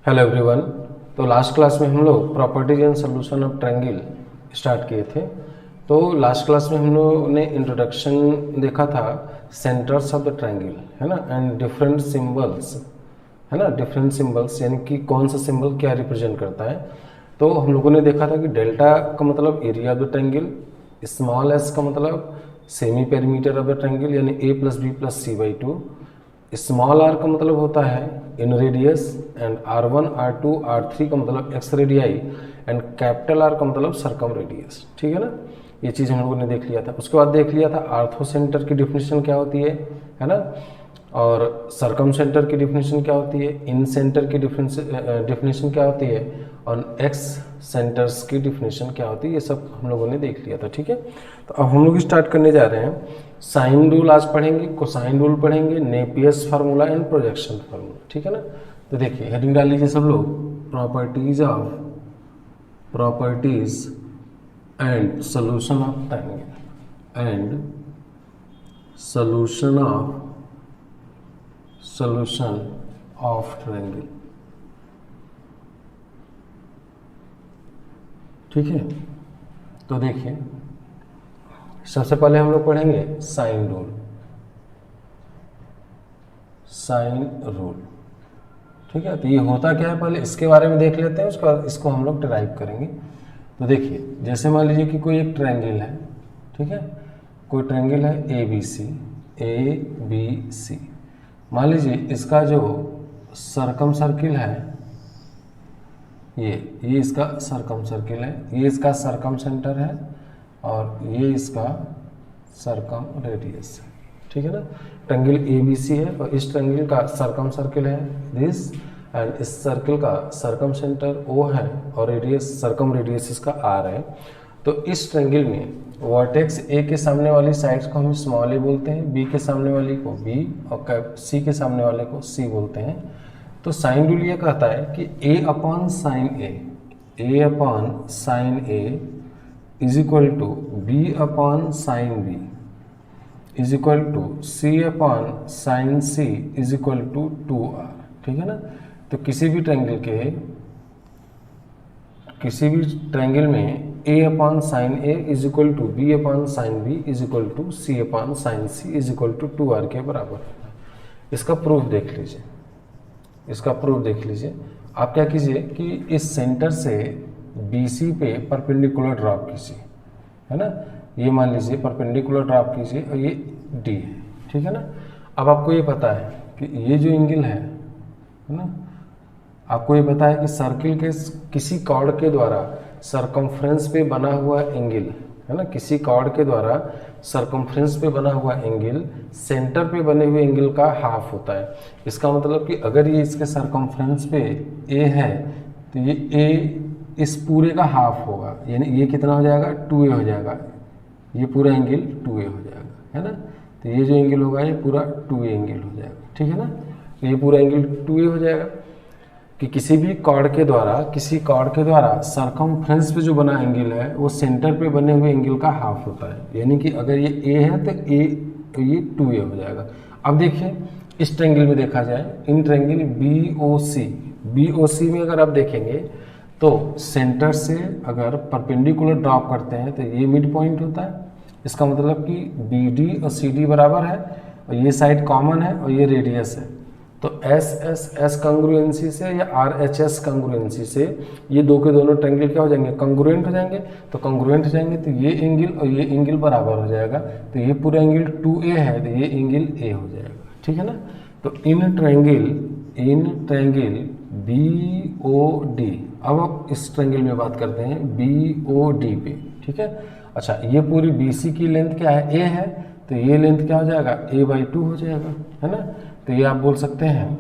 Hello everyone. तो last class में हम लोग properties and solution of triangle start किए थे। तो लास्ट क्लास में हम लोगों ने इंट्रोडक्शन देखा था सेंटर्स ऑफ द ट्रायंगल, है ना, एंड डिफरेंट सिंबल्स, है ना, डिफरेंट सिंबल्स यानी कि कौन सा सिंबल क्या रिप्रेजेंट करता है। तो हम लोगों ने देखा था कि डेल्टा का मतलब area of the triangle, small s का मतलब semi perimeter of the triangle यानी a plus B plus C by two, small r का मतलब होता है इन radius, and R1 R2 R3 का मतलब x radii, and capital R का मतलब सरकम रेडियस। ठीक है ना, ये चीज़ हम लोगों ने देख लिया था। उसके बाद देख लिया था आर्थो सेंटर की डिफिनेशन क्या होती है ना, और सरकम सेंटर की डिफिनेशन क्या होती है, इन सेंटर की डिफिनेशन क्या होती है, और एक्स सेंटर्स की डिफिनेशन क्या होती है, ये सब हम लोगों ने देख लिया था। ठीक है, तो अब हम लोग स्टार्ट करने जा रहे हैं। साइन रूल आज पढ़ेंगे, कोसाइन रूल पढ़ेंगे, Napier's formula and projection formula. ठीक है ना, तो देखिए हेडिंग डाल लीजिए सब लोग, properties and solution of triangle and solution of triangle. ठीक है, तो देखिए सबसे पहले हम लोग पढ़ेंगे साइन रूल। ठीक है, तो ये होता क्या है पहले इसके बारे में देख लेते हैं, उसके बाद इसको हम लोग डिराइव करेंगे। तो देखिए जैसे मान लीजिए कि कोई एक ट्रायंगल है, ठीक है, कोई ट्रायंगल है ए बी सी। मान लीजिए इसका जो सरकम सर्किल है ये इसका सरकम सर्किल है, ये इसका सरकम सेंटर है, और ये इसका सरकम रेडियस है। ठीक है ना, ट्रायंगल ABC है और इस ट्रायंगल का सरकम सर्किल है दिस, एंड इस सर्किल का सरकम सेंटर O है और रेडियस सरकम रेडियस इसका R है। तो इस ट्रायंगल में वर्टेक्स A के सामने वाली साइड्स को हम स्मॉल a बोलते हैं, B के सामने वाली को B और C के सामने वाले को C बोलते हैं। तो साइन रूल ये कहता है कि A upon sine A is equal to B upon sine B is equal to C upon sine C is equal to 2R। ठीक है ना, तो किसी भी ट्रायंगल में A upon sine A is equal to B upon sine B is equal to C upon sine C is equal to 2R के बराबर है। इसका प्रूफ देख लीजिए। आप क्या कीजिए कि इस सेंटर से BC पे परपेंडिकुलर ड्रॉप कीजिए, है ना, ये मान लीजिए परपेंडिकुलर ड्रॉप कीजिए और ये D है। ठीक है ना, अब आपको ये पता है कि ये जो एंगल है ना, आपको ये पता है कि सर्किल के किसी कॉर्ड के द्वारा सरकमफ्रेंस पे बना हुआ एंगल, है ना, किसी कॉर्ड के द्वारा सरकमफ्रेंस पे बना हुआ एंगल सेंटर पे बने हुए एंगल का हाफ होता है। इसका मतलब कि अगर ये इसके सरकमफ्रेंस पे A है तो ये A इस पूरे का हाफ होगा, यानी ये कितना हो जाएगा 2A हो जाएगा, ये पूरा एंगल 2A हो जाएगा, है ना। तो ये जो एंगल होगा ये पूरा 2A एंगल हो जाएगा। ठीक है ना, तो ये पूरा एंगल 2A हो जाएगा कि किसी कॉर्ड के द्वारा सरकमफ्रेंस पे जो बना एंगल है वो सेंटर पे बने हुए एंगल का हाफ होता है, यानी कि अगर ये A है तो ये 2A हो जाएगा। अब देखिए इस ट्रायंगल में देखा जाए, इन ट्रायंगल BOC में अगर आप देखेंगे तो सेंटर से अगर परपेंडिकुलर ड्रॉप करते हैं तो ये मिड पॉइंट होता है। इसका मतलब कि BD और CD बराबर है और ये साइड कॉमन है और ये रेडियस है। तो SSS कंग्रुएंसी से या RHS कंग्रुएंसी से ये दो के दोनों ट्रायंगल क्या हो जाएंगे, कंग्रुएंट हो जाएंगे। तो कंग्रुएंट हो जाएंगे तो ये एंगल और ये एंगल बराबर हो जाएगा। तो ये पूरा एंगल 2A है तो ये एंगल A हो जाएगा। ठीक है ना, तो इन ट्रायंगल BOD, अब इस ट्रायंगल में बात करते हैं BOD पे। ठीक है, अच्छा ये पूरी BC की लेंथ क्या है, A है, तो ये लेंथ क्या हो जाएगा A/2 हो जाएगा, है ना। तो ये आप बोल सकते हैं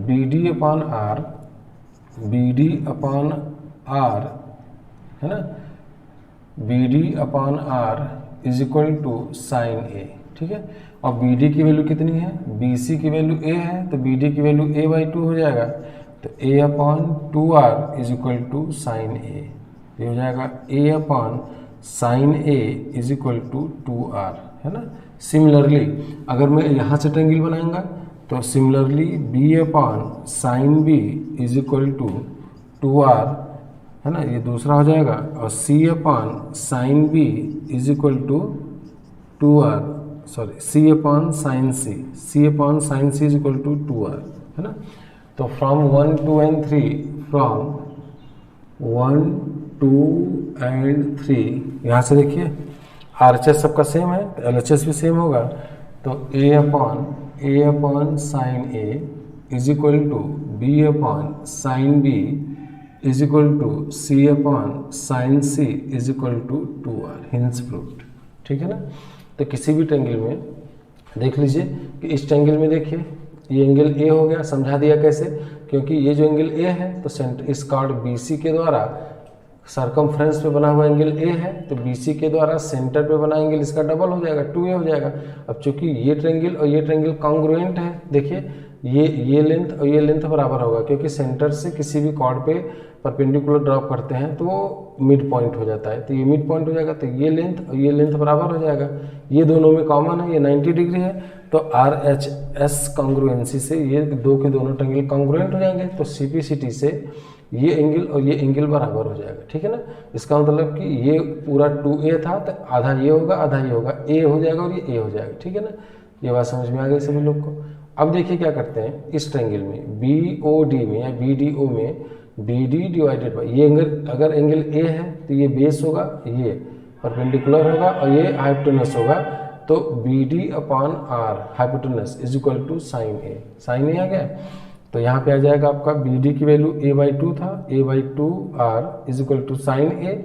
BD अपॉन R, है ना, BD upon R is equal to sine A। ठीक है, और BD की वैल्यू कितनी है, BC की वैल्यू A है तो BD की वैल्यू A/2 हो जाएगा। तो A upon 2R is equal to sine A, ये हो जाएगा A upon sine A is equal to 2R, है ना। सिमिलरली अगर मैं यहाँ से ट्रायंगल बनाऊंगा तो similarly B upon sine B is equal to 2r, है ना, ये दूसरा हो जाएगा, और C upon sine B is equal to 2r, sorry C upon sine C is equal to 2r, है ना। तो फ्रॉम 1 2 एंड 3, फ्रॉम 1 2 एंड 3, यहाँ से देखिए RHS सबका सेम है, LHS भी सेम होगा। तो a upon sine A is equal to B upon sine B is equal to C upon sine C is equal to 2r, hence proved. ठीक है ना। तो किसी भी ट्रायंगल में देख लीजिए कि इस ट्रायंगल में देखिए ये एंगल ए हो गया, समझा दिया कैसे, क्योंकि ये जो एंगल ए है तो सेंटर इस कार्ड BC के द्वारा सरकमफ्रेंस पे बना हुआ एंगल ए है, तो BC के द्वारा सेंटर पे बना एंगल इसका डबल हो जाएगा, 2a हो जाएगा। अब चूंकि ये ट्रायंगल और ये ट्रायंगल कॉन्ग्रुएंट है, देखिए ये लेंथ और ये लेंथ बराबर होगा, क्योंकि सेंटर से किसी भी कॉर्ड पे परपेंडिकुलर ड्रॉप करते हैं तो वो मिड पॉइंट हो जाता है, तो ये मिड पॉइंट हो जाएगा, तो ये लेंथ और ये लेंथ बराबर हो जाएगा। ये दोनों में कॉमन है, ये 90 डिग्री है, तो RHS कॉन्ग्रुएंसी से ये दो के दोनों ट्रायंगल कॉन्ग्रुएंट हो जाएंगे, तो CPCT से ये एंगल और ये एंगल बराबर हो जाएगा। ठीक है ना। इसका मतलब कि ये पूरा 2a था, तो आधा ये होगा आधा ये होगा, a हो जाएगा और ये a हो जाएगा। ठीक है ना। ये बात समझ में आ गई सभी लोग को। अब देखिए क्या करते हैं, इस ट्रायंगल में BOD में या BDO में BD डिवाइडेड बाई ये एंगल, अगर एंगल A है तो ये बेस होगा, ये परपेंडिकुलर होगा और ये हाइपोटेनस होगा, तो BD upon R hypotenuse is equal to sine A। Sine A आ गया, तो यहाँ पे आ जाएगा आपका BD की वैल्यू a/2 था, a/2r is equal to sine A,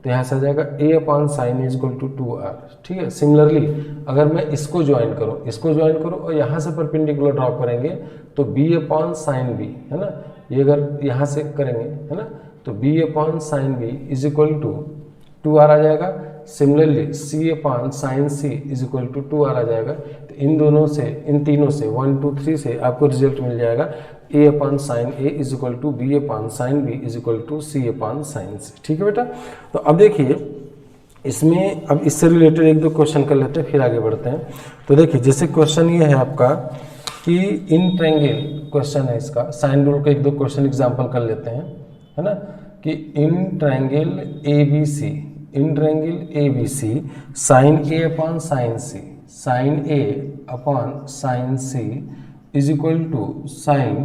तो यहाँ से आ जाएगा a upon sine is equal to 2r। ठीक है। सिमिलरली अगर मैं इसको ज्वाइन करूँ और यहाँ से परपेंडिकुलर ड्रॉप करेंगे तो b अपॉन साइन b, है ना, ये अगर यहाँ से करेंगे, है ना, तो b upon sine b is equal to 2r आ जाएगा। Similarly c upon sine c is equal to 2r आ जाएगा। तो इन दोनों से, इन तीनों से 1 2 3 से आपको रिजल्ट मिल जाएगा a upon sine a is equal to b upon sine b is equal to c upon sine c। ठीक है बेटा। तो अब देखिए इसमें, अब इससे रिलेटेड एक दो क्वेश्चन कर लेते हैं फिर आगे बढ़ते हैं। तो देखिए जैसे क्वेश्चन ये है आपका कि इन ट्रायंगल, क्वेश्चन है इसका, साइन रूल का एक दो क्वेश्चन एग्जाम्पल कर लेते हैं, है ना, कि in triangle ABC sine A upon sine C, sine A upon sine C is equal to sine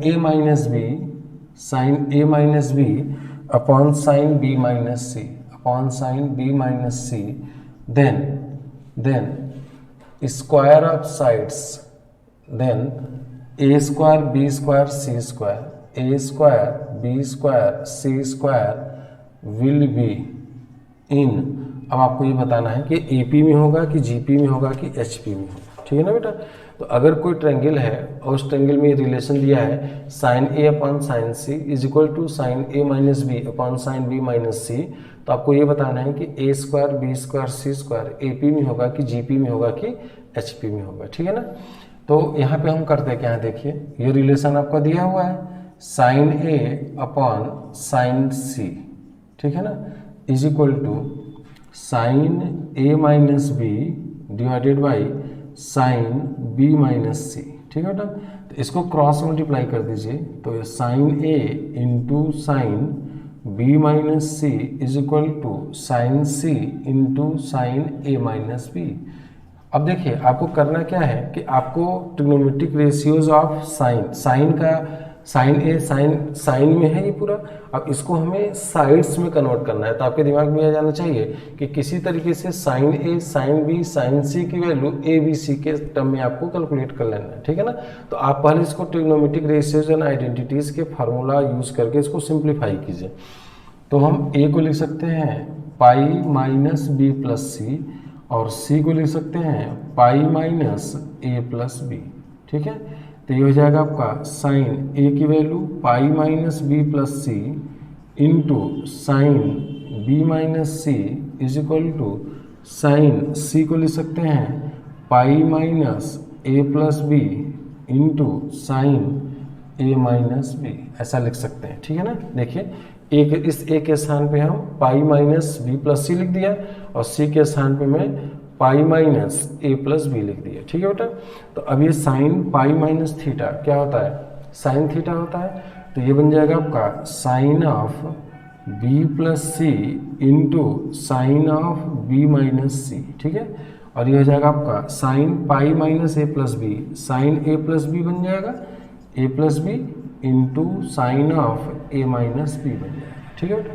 A minus B upon sine B minus C, then square of sides, then a square b square c square, a square b square c square will be in, अब आपको ये बताना है कि AP में होगा कि GP में होगा कि HP में होगा। ठीक है ना बेटा। तो अगर कोई ट्रायंगल है और उस ट्रायंगल में रिलेशन दिया है sine A upon sine C is equal to sine A minus B upon sine B minus C, तो आपको ये बताना है कि a square b square c square AP में होगा कि GP में होगा कि HP में होगा। ठीक है ना। तो यहाँ पे हम करते हैं क्या है, देखिए ये रिलेशन आपका दिया हुआ है sine A upon sine C, ठीक है ना, is equal to sine A minus B divided by sine B minus C। ठीक है बेटा। तो इसको क्रॉस मल्टीप्लाई कर दीजिए, तो sine A into sine B minus C is equal to sine C into sine A minus B। अब देखिए आपको करना क्या है कि आपको ट्रिग्नोमेट्रिक रेशियोज ऑफ साइन का, साइन A साइन में है ये पूरा, अब इसको हमें साइड्स में कन्वर्ट करना है। तो आपके दिमाग में यह जाना चाहिए कि किसी तरीके से sine A sine B sine C की वैल्यू ABC के टर्म में आपको कैलकुलेट कर लेना है। ठीक है ना। तो आप पहले इसको ट्रिग्नोमेट्रिक रेशियोज एंड आइडेंटिटीज के फार्मूला यूज करके इसको सिंप्लीफाई कीजिए। तो हम A को लिख सकते हैं pi minus B plus C और C को लिख सकते हैं pi minus A plus B। ठीक है। तो ये हो जाएगा आपका साइन A की value pi minus B plus C into sine B minus C is equal to sine C को लिख सकते हैं pi minus A plus B into sine A minus B, ऐसा लिख सकते हैं। ठीक है ना। देखिए इस A के स्थान पे हम पाई माइनस B प्लस C लिख दिया और C के स्थान पे मैं पाई माइनस ए प्लस बी लिख दिया। ठीक है बेटा, तो अब ये साइन पाई माइनस थीटा क्या होता है, साइन थीटा होता है, तो ये बन जाएगा आपका sine of B plus C into sine of B minus C. ठीक है, और ये हो जाएगा आपका sine pi minus A plus B, sine A plus B बन जाएगा, ए plus B into sine of A minus B बन जाएगा। ठीक है बेटा,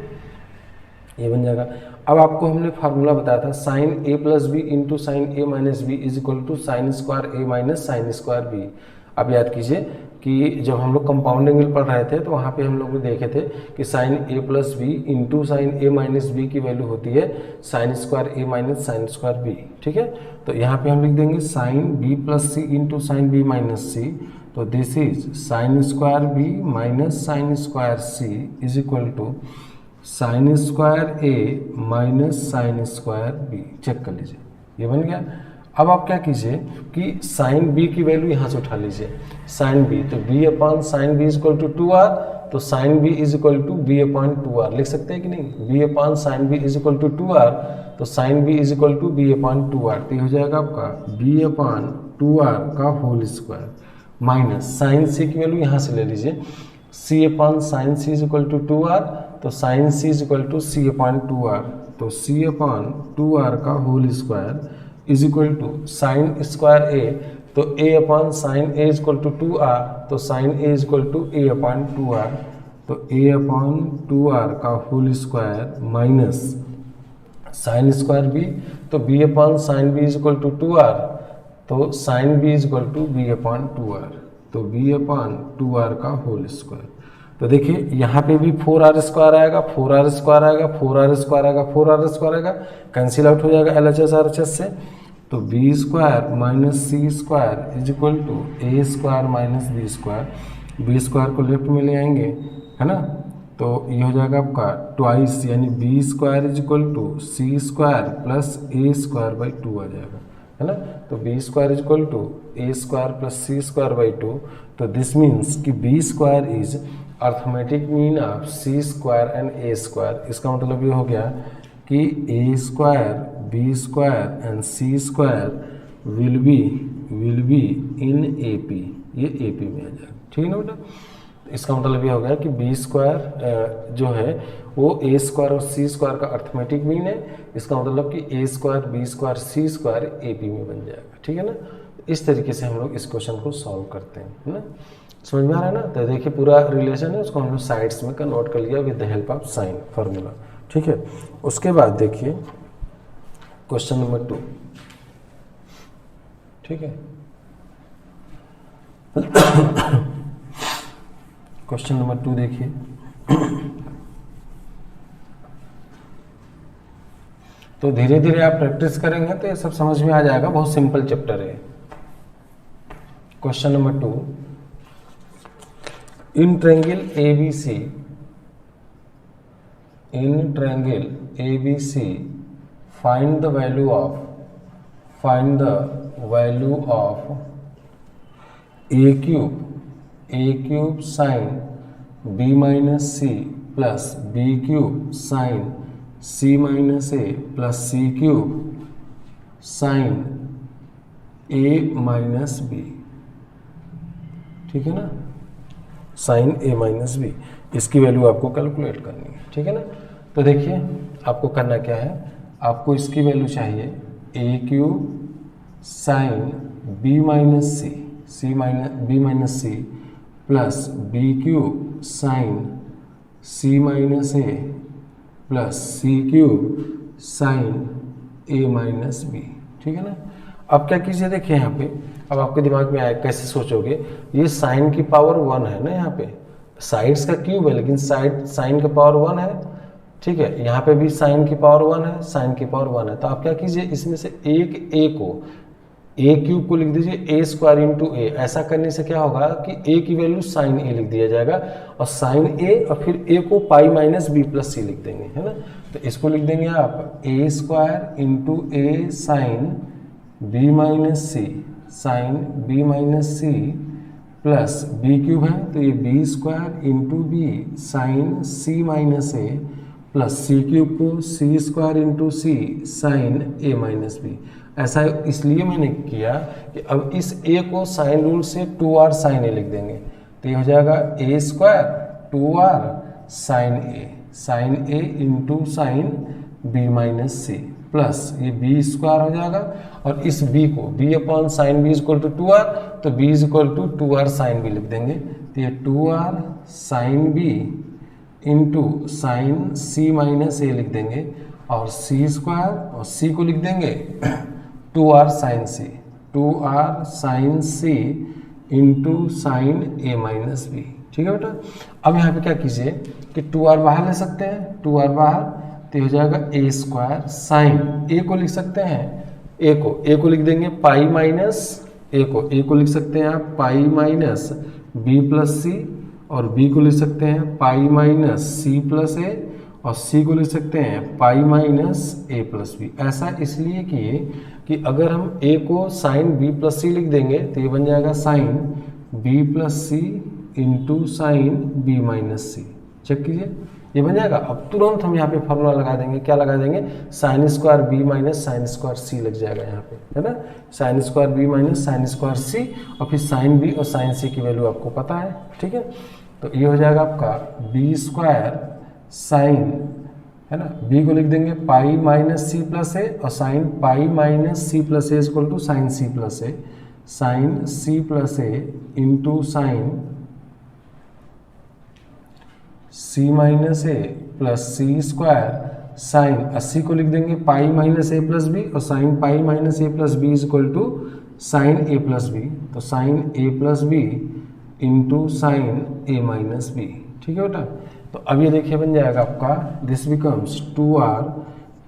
ये बन जाएगा। अब आपको हमने फार्मूला बताया था sine A plus B into sine A minus B is equal to sine square A minus sine square B. अब याद कीजिए कि जब हम लोग कंपाउंडिंग में पढ़ रहे थे तो वहाँ पे हम लोग देखे थे कि sine A plus B into sine A minus B की वैल्यू होती है साइन स्क्वायर ए माइनस साइन स्क्वायर बी। ठीक है, तो यहाँ पे हम लिख देंगे sine B plus C into sine B minus C, तो this is sine square B minus sine square C is equal to sine square A minus sine square B. Check कर लीजिए, ये बन गया। अब आप क्या कीजिए कि साइन बी की वैल्यू यहाँ से उठा लीजिए, साइन बी, तो B upon sine B is equal to 2r, तो sine B is equal to B upon 2r लिख सकते हैं कि नहीं, B upon sine B is equal to 2r, तो sine B is equal to B upon 2r, तो ये हो जाएगा आपका बी अपॉन 2r का whole square minus sine C की वैल्यू यहाँ से ले लीजिए, C upon sine C is equal to 2r, तो sine C is equal to C upon 2r, तो सी अपॉन 2r का whole square is equal to sine square A, तो A upon sine A is equal to 2r, तो sine A is equal to A upon 2r, तो A upon 2r का whole square minus sine square B, तो B upon sine B is equal to 2r, तो sine B is equal to B upon 2r, तो B upon 2r का whole square. तो देखिए यहाँ पे भी 4r स्क्वायर आएगा, 4r स्क्वायर आएगा, 4r स्क्वायर आएगा, 4r स्क्वायर आएगा, कैंसिल आउट हो जाएगा LHS RHS से, तो B square minus C square is equal to A square minus B square, B square को लेफ्ट में ले आएंगे, है ना, तो ये हो जाएगा आपका ट्वाइस, यानी B square is equal to C square plus A square by 2 आ जाएगा, है ना, तो B square is equal to A square plus C square by 2, तो दिस मीन्स कि B square is arithmetic mean of C square and A square. इसका मतलब ये हो गया कि A square B square and C square will be in A P, ये A P में आ जाएगा। ठीक है ना बेटा, इसका मतलब ये हो गया कि बी स्क्वायर जो है वो ए स्क्वायर और सी स्क्वायर का अर्थमेटिक मीन है, इसका मतलब कि A square B square C square A P में बन जाएगा। ठीक है ना, इस तरीके से हम लोग इस क्वेश्चन को सॉल्व करते हैं, है ना, समझ में आ रहा है ना। तो देखिए पूरा रिलेशन है उसको हम लोग साइड्स में कन्वर्ट कर लिया with the help of sine formula. ठीक है, उसके बाद देखिए क्वेश्चन नंबर 2। ठीक है, क्वेश्चन नंबर 2 देखिए, तो धीरे धीरे आप प्रैक्टिस करेंगे तो ये सब समझ में आ जाएगा, बहुत सिंपल चैप्टर है। Question number 2, in triangle ABC find the value of a cube sin b minus c plus b cube sin c minus a plus c cube sin a minus b। ठीक है ना, sign ए minus B, इसकी value आपको calculate करनी है। ठीक है ना, तो देखिए आपको करना क्या है, आपको इसकी वैल्यू चाहिए A cube sine B minus C B minus C plus B cube sine C minus A plus C cube sine A minus B. ठीक है ना, अब क्या कीजिए, देखिए यहाँ पे अब आपके दिमाग में आया, कैसे सोचोगे, ये साइन की पावर 1 है ना, यहाँ पे साइड्स का क्यूब है लेकिन साइन का पावर 1 है। ठीक है, यहाँ पे भी साइन की पावर 1 है, साइन की पावर 1 है, तो आप क्या कीजिए, इसमें से एक ए को, ए क्यूब को लिख दीजिए ए स्क्वायर इंटू ए। ऐसा करने से क्या होगा कि ए की वैल्यू साइन ए लिख दिया जाएगा और साइन ए और फिर ए को pi minus B plus C लिख देंगे, है ना, तो इसको लिख देंगे आप A square into A sine B minus C sine B minus C plus B cube है, तो ये B square into B sine C minus A plus C cube को C square into C sine ए minus B. ऐसा इसलिए मैंने किया कि अब इस a को साइन रूल से 2r साइन a लिख देंगे, तो ये हो जाएगा a square 2r sine a into sine b minus C plus ये b स्क्वायर हो जाएगा, और इस b को b upon sine b equal to 2r, तो b equal to 2r sine b लिख देंगे, तो ये 2r sine b into sine c minus a लिख देंगे, और c स्क्वायर और c को लिख देंगे 2r sine c, 2r sine c into sine a minus b। ठीक है बेटा, अब यहाँ पे क्या कीजिए कि 2r बाहर ले सकते हैं, 2r बाहर, तो हो जाएगा a स्क्वायर साइन a को लिख सकते हैं, a को लिख देंगे पाई माइनस a को लिख सकते हैं आप पाई माइनस b प्लस सी, और b को लिख सकते हैं pi minus c plus a, और c को लिख सकते हैं pi minus a plus b। ऐसा इसलिए किए कि अगर हम a को साइन b प्लस सी लिख देंगे तो ये बन जाएगा sign b plus C into sine b minus सी। चेक कीजिए, ये बन जाएगा। अब तुरंत हम यहाँ पे फॉर्मूला लगा देंगे, क्या लगा देंगे, sine square b minus sine square C लग जाएगा यहाँ पे, है ना, sine square b minus sine square सी, और फिर साइन b और साइन सी की वैल्यू आपको पता है। ठीक है, तो ये हो जाएगा आपका b स्क्वायर साइन, है ना, b को लिख देंगे pi minus C plus A, और sine pi minus C plus A equal to sine C plus A, sine C plus A into sine C minus A plus C square sine 80 को लिख देंगे pi minus A plus B, और sine pi minus A plus B is equal to sine A plus B, तो sine A plus B into sine A minus B. ठीक है बेटा, तो अब ये देखिए बन जाएगा आपका this becomes 2r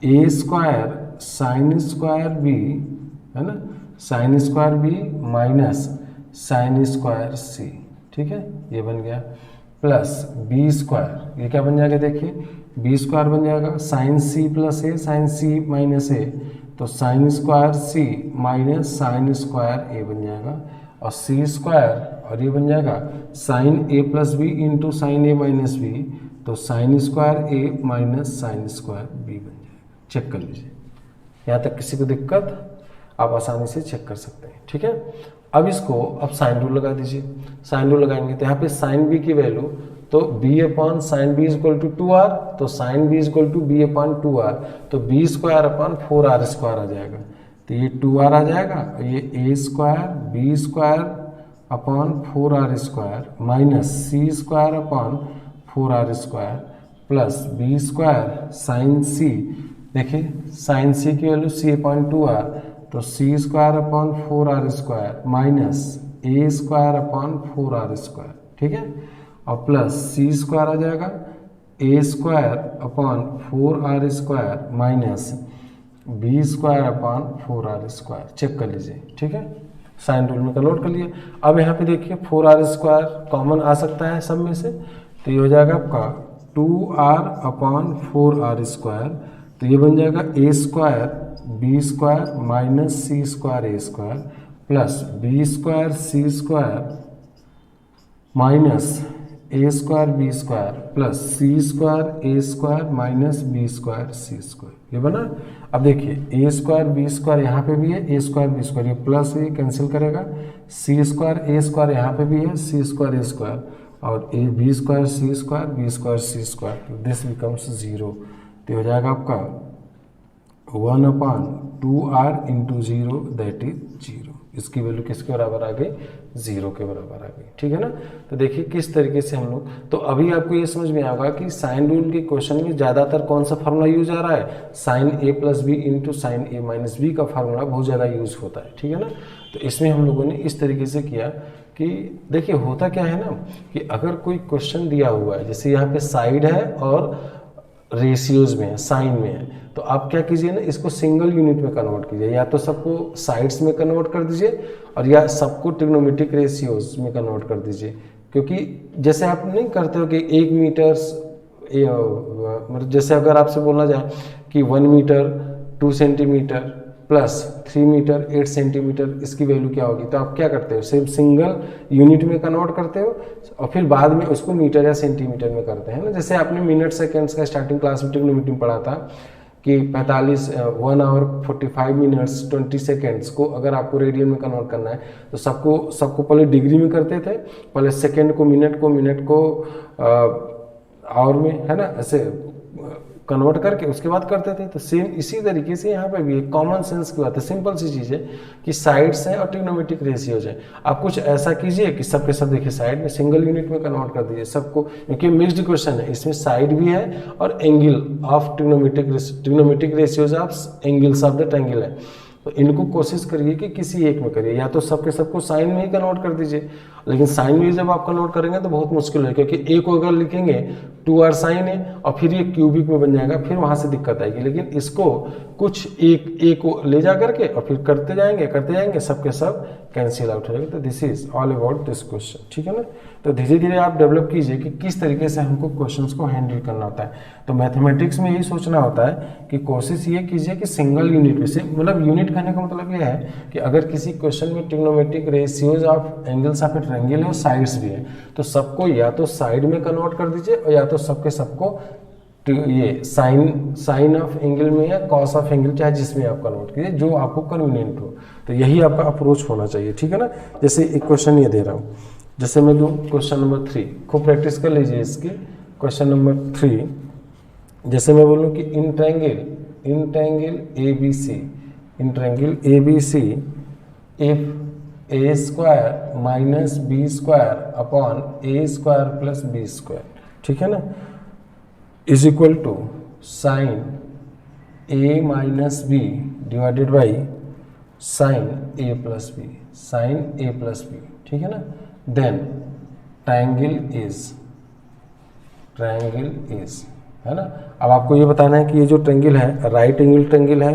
A square sine square B, है ना, sine square B minus sine square C. ठीक है, ये बन गया, प्लस बी स्क्वायर, ये क्या बन जाएगा देखिए, बी स्क्वायर बन जाएगा sign C plus A sine C minus a, तो साइन स्क्वायर सी माइनस साइन स्क्वायर ए बन जाएगा, और सी स्क्वायर, और ये बन जाएगा sine A plus B into sine A minus B, तो साइन स्क्वायर ए माइनस साइन स्क्वायर बी बन जाएगा। चेक कर लीजिए, यहाँ तक किसी को दिक्कत, आप आसानी से चेक कर सकते हैं। ठीक है, अब इसको अब साइन रूल लगा दीजिए, साइन रूल लगाएंगे तो यहाँ पे साइन बी की वैल्यू, तो b upon sine B is equal to 2r, तो sine B is equal to b upon 2r, तो b square upon 4r square आ जाएगा, तो ये 2r आ जाएगा, ये a square b square upon 4r square minus c square upon 4r square plus b square sine c, देखिए sine c की वैल्यू c अपॉन 2r, तो c square upon 4r square minus a square upon 4r square. ठीक है, और plus c square आ जाएगा a square upon 4r square minus b square upon 4r square. Check कर लीजिए। ठीक है, साइन रूल में कन्वर्ट कर लिए। अब यहाँ पे देखिए 4r स्क्वायर कॉमन आ सकता है सब में से, तो ये हो जाएगा आपका 2r अपॉन 4r स्क्वायर, तो ये बन जाएगा a square B square minus C square A square plus B square C square minus A square B square plus C square A square minus B square C square. ये बना। अब देखिए ए square B square यहाँ पे भी है, a square B square, ये plus ये कैंसिल करेगा, सी स्क्वायर ए स्क्वायर यहाँ पे भी है, सी स्क्वायर ए स्क्वायर, और A B square C square B square C square, this becomes 0। तो हो जाएगा आपका 1/2r इंटू 0 दैट इज 0। इसकी वैल्यू किसके बराबर आ गई? 0 के बराबर आ गई। ठीक है ना। तो देखिए किस तरीके से हम लोग, तो अभी आपको ये समझ में आएगा कि साइन रूल के क्वेश्चन में ज़्यादातर कौन सा फार्मूला यूज आ रहा है, sine A plus B into sine A minus B का फार्मूला बहुत ज़्यादा यूज होता है। ठीक है ना। तो इसमें हम लोगों ने इस तरीके से किया कि देखिए होता क्या है ना कि अगर कोई क्वेश्चन दिया हुआ है, जैसे यहाँ पे साइड है और रेशियोज में है, साइन में है, तो आप क्या कीजिए ना, इसको सिंगल यूनिट में कन्वर्ट कीजिए, या तो सबको साइड्स में कन्वर्ट कर दीजिए और या सबको ट्रिग्नोमेट्रिक रेशियोज में कन्वर्ट कर दीजिए। क्योंकि जैसे आप नहीं करते हो कि 1 मीटर, मतलब जैसे अगर आपसे बोलना जाए कि 1 metre 2 centimetre plus 3 metre 8 centimetre इसकी वैल्यू क्या होगी, तो आप क्या करते हो, सिर्फ सिंगल यूनिट में कन्वर्ट करते हो और फिर बाद में उसको मीटर या सेंटीमीटर में करते हैं ना। जैसे आपने मिनट सेकेंड्स का स्टार्टिंग क्लास में ट्रिग्नोमेट्री में पढ़ा था कि 1 आवर 45 मिनट्स 20 सेकेंड्स को अगर आपको रेडियन में कन्वर्ट करना है तो सबको पहले डिग्री में करते थे, पहले सेकेंड को मिनट को आवर में, है ना, ऐसे कन्वर्ट करके उसके बाद करते थे। तो सेम इसी तरीके से यहाँ पे भी एक कॉमन सेंस की बात है, सिंपल सी चीज़ है कि साइड्स हैं और ट्रिग्नोमेट्रिक रेशियोज हैं। आप कुछ ऐसा कीजिए कि सब के सब देखिए साइड में सिंगल यूनिट में कन्वर्ट कर दीजिए सबको, क्योंकि मिक्स्ड क्वेश्चन है, इसमें साइड भी है और angle of trigonometric ratios of angles of the triangle है। तो इनको कोशिश करिए कि किसी एक में करिए, या तो सबके सबको साइन में ही कन्वर्ट कर दीजिए, लेकिन साइन में जब आप कन्वर्ट करेंगे तो बहुत मुश्किल है, क्योंकि ए को अगर लिखेंगे 2r साइन है और फिर ये क्यूबिक में बन जाएगा, फिर वहां से दिक्कत आएगी। लेकिन इसको कुछ एक ए को ले जा करके और फिर करते जाएंगे सबके सब कैंसिल आउट हो जाएगा। तो this is all about this question, ठीक है ना। तो धीरे धीरे आप डेवलप कीजिए कि किस तरीके से हमको क्वेश्चंस को हैंडल करना होता है। तो मैथमेटिक्स में यही सोचना होता है कि कोशिश ये कीजिए कि सिंगल यूनिट में से, मतलब यूनिट कहने का मतलब ये है कि अगर किसी क्वेश्चन में trigonometric ratios of angles of A triangle है और साइड्स भी है, तो सबको या तो साइड में कन्वर्ट कर दीजिए और या तो सबके सबको ये साइन ऑफ एंगल में या कॉस ऑफ एंगल, चाहे जिसमें आप कन्वर्ट कीजिए, जो आपको कन्वीनियंट हो। तो यही आपका अप्रोच होना चाहिए, ठीक है ना। जैसे एक क्वेश्चन ये दे रहा हूँ, जैसे मैं दूँ क्वेश्चन नंबर 3, खूब प्रैक्टिस कर लीजिए इसकी। क्वेश्चन नंबर 3, जैसे मैं बोलूँ कि in triangle A B C if A square minus B square upon A square plus B square, ठीक है ना, is equal to sine A minus B divided by sine A plus B, ठीक है ना। देन ट्रायंगल इज, है ना। अब आपको ये बताना है कि ये जो ट्रायंगल है राइट एंगल ट्रायंगल है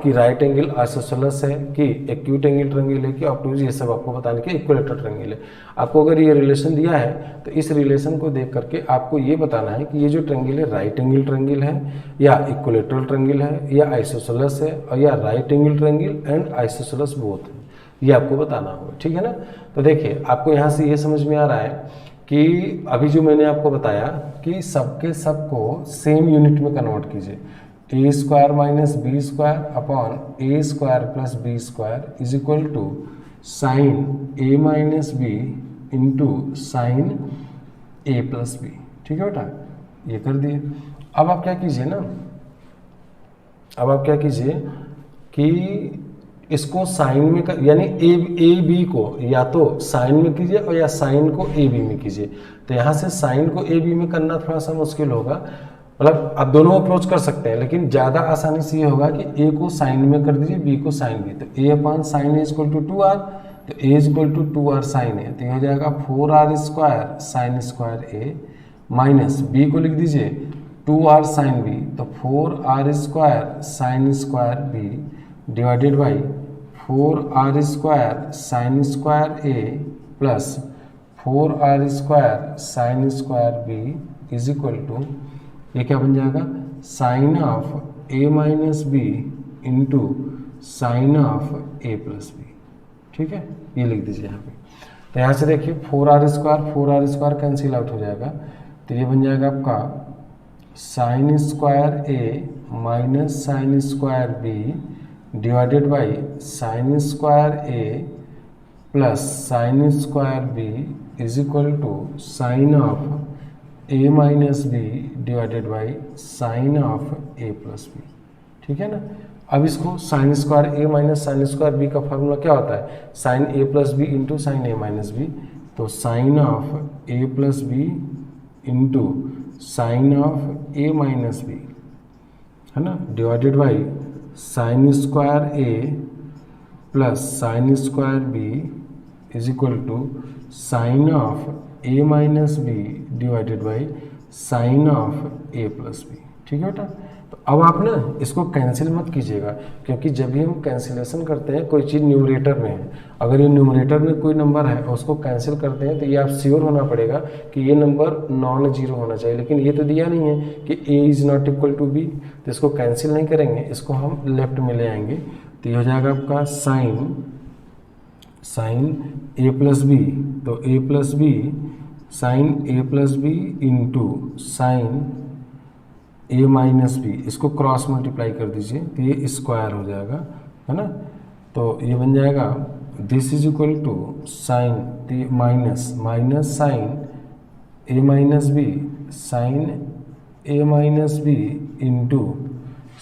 कि राइट एंगल आइसोसेलेस है कि एक्यूट एंगल ट्रायंगल है कि ऑब्टूज, ये सब आपको बताने कि इक्विलेटरल ट्रायंगल है। आपको अगर ये रिलेशन दिया है तो इस रिलेशन को देख करके आपको ये बताना है कि ये जो ट्रायंगल है राइट एंगल ट्रायंगल है या इक्विलेटरल ट्रायंगल है या आइसोसेलेस है और या right angle triangle and isosceles both है, ये आपको बताना होगा, ठीक है ना। तो देखिए आपको यहाँ से ये समझ में आ रहा है कि अभी जो मैंने आपको बताया कि सबके सबको सेम यूनिट में कन्वर्ट कीजिए, A square minus B square upon A square plus B square is equal to sine A minus B into sine A plus B, ठीक है बेटा, ये कर दिए। अब आप क्या कीजिए ना, अब आप क्या कीजिए कि इसको साइन में यानी ए बी को या तो साइन में कीजिए और या साइन को ए बी में कीजिए। तो यहाँ से साइन को ए बी में करना थोड़ा सा मुश्किल होगा, मतलब आप दोनों अप्रोच कर सकते हैं, लेकिन ज़्यादा आसानी से ये होगा कि ए को साइन में कर दीजिए, बी को साइन बी। तो A upon sine A equal to 2r, तो A equal to 2r sine A, तो ये हो जाएगा 4r स्क्वायर साइन स्क्वायर ए माइनस बी को लिख दीजिए 2r साइन बी, तो 4r square sine square B divided by 4r square sine square A plus 4r square sine square B is equal to, ये क्या बन जाएगा, sine of A minus B into sine of A plus B, ठीक है, ये लिख दीजिए यहाँ पे। तो यहाँ से देखिए 4r स्क्वायर कैंसिल आउट हो जाएगा, तो ये बन जाएगा आपका sine square A minus sine square B divided by sine square A plus sine square B is equal to sine of A minus B divided by sine of A plus B, ठीक है ना। अब इसको sine square ए minus sine square B का formula क्या होता है, sine A plus B into sine A minus B, तो sine of A plus B into sine of A minus B, है ना, divided by sine square A plus sine square B is equal to sine of A minus B divided by sine of A plus B, ठीक है बेटा। तो अब आप ना इसको कैंसिल मत कीजिएगा, क्योंकि जब भी हम कैंसिलेशन करते हैं कोई चीज़ न्यूमरेटर में है, अगर ये न्यूमरेटर में कोई नंबर है और उसको कैंसिल करते हैं तो ये आप श्योर होना पड़ेगा कि ये नंबर नॉन जीरो होना चाहिए, लेकिन ये तो दिया नहीं है कि A is not equal to B, तो इसको कैंसिल नहीं करेंगे, इसको हम लेफ्ट में ले आएंगे, तो ये हो जाएगा आपका साइन ए प्लस बी, तो ए plus B sine A plus B into sine A minus B, इसको क्रॉस मल्टीप्लाई कर दीजिए तो ये स्क्वायर हो जाएगा, है ना। तो ये बन जाएगा this is equal to sine minus minus sine A minus B, sine A minus B into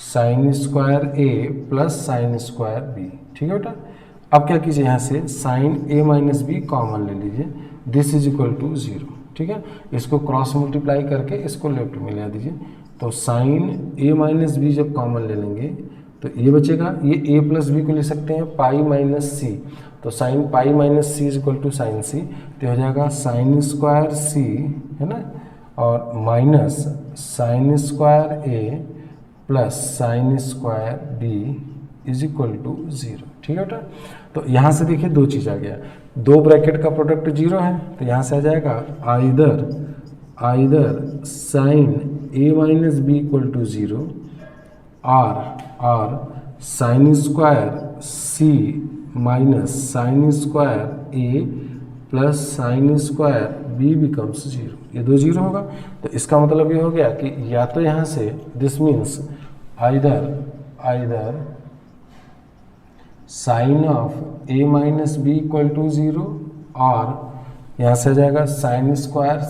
sine square A plus sine square B. ठीक है बेटा। अब क्या कीजिए, यहाँ से साइन ए माइनस बी कॉमन ले लीजिए, दिस इज इक्वल टू 0। ठीक है, इसको क्रॉस मल्टीप्लाई करके इसको लेफ्ट में ले दीजिए, तो साइन ए माइनस बी जब कॉमन ले लेंगे तो ये बचेगा, ये ए प्लस बी को ले सकते हैं पाई माइनस सी, तो sine pi minus C is equal to sine C, तो हो जाएगा साइन स्क्वायर सी, है ना, और minus sine square A plus sine square B is equal to 0। ठीक है बेटा। तो यहाँ से देखिए दो चीज़ आ गया, दो ब्रैकेट का प्रोडक्ट 0 है, तो यहाँ से आ जाएगा either sine A minus B equal to 0 और साइन स्क्वायर सी माइनस साइन स्क्वायर ए plus sine square B becomes 0, ये दो 0 होगा। तो इसका मतलब ये हो गया कि या तो यहाँ से this means either sine of A minus B equal to 0 और यहाँ से आ जाएगा sine square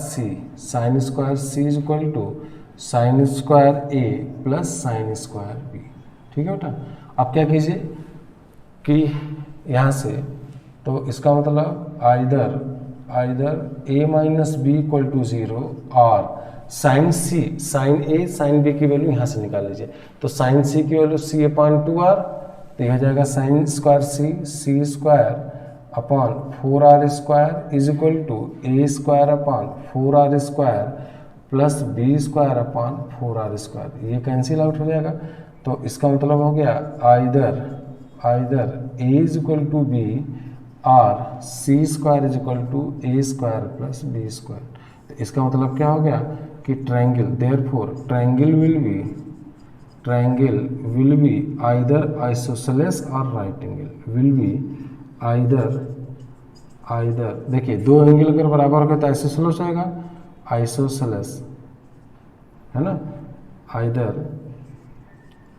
C is equal to sine square A plus sine square B. ठीक है बेटा। अब क्या कीजिए कि यहाँ से, तो इसका मतलब either A minus B equal to 0 और साइन ए साइन बी की वैल्यू यहाँ से निकाल लीजिए, तो साइन सी की वैल्यू सी अपॉन 2r, तो यह हो जाएगा sine square C square upon 4r square is equal to A square upon 4r square plus B square upon 4r square, ये कैंसिल आउट हो जाएगा। तो इसका मतलब हो गया either A is equal to B और C square is equal to A square plus B square. तो इसका मतलब क्या हो गया कि triangle, therefore triangle will be either isosceles और right angle, will be either देखिए दो एंगल अगर बराबर होगा तो आइसोसेलेस आएगा, आइसोसेलेस, है ना, आइदर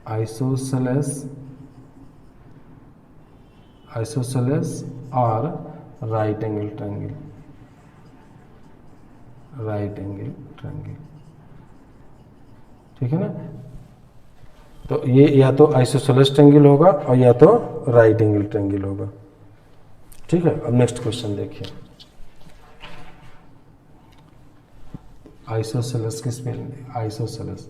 आइसोसेलेस और राइट एंगल ट्रायंगल, ठीक है ना। तो ये या तो आइसोसेलेस ट्रायंगल होगा और या तो राइट एंगल ट्रायंगल होगा। ठीक है। अब नेक्स्ट क्वेश्चन देखिए, आइसोसेलेस की स्पेलिंग, आइसोसेलेस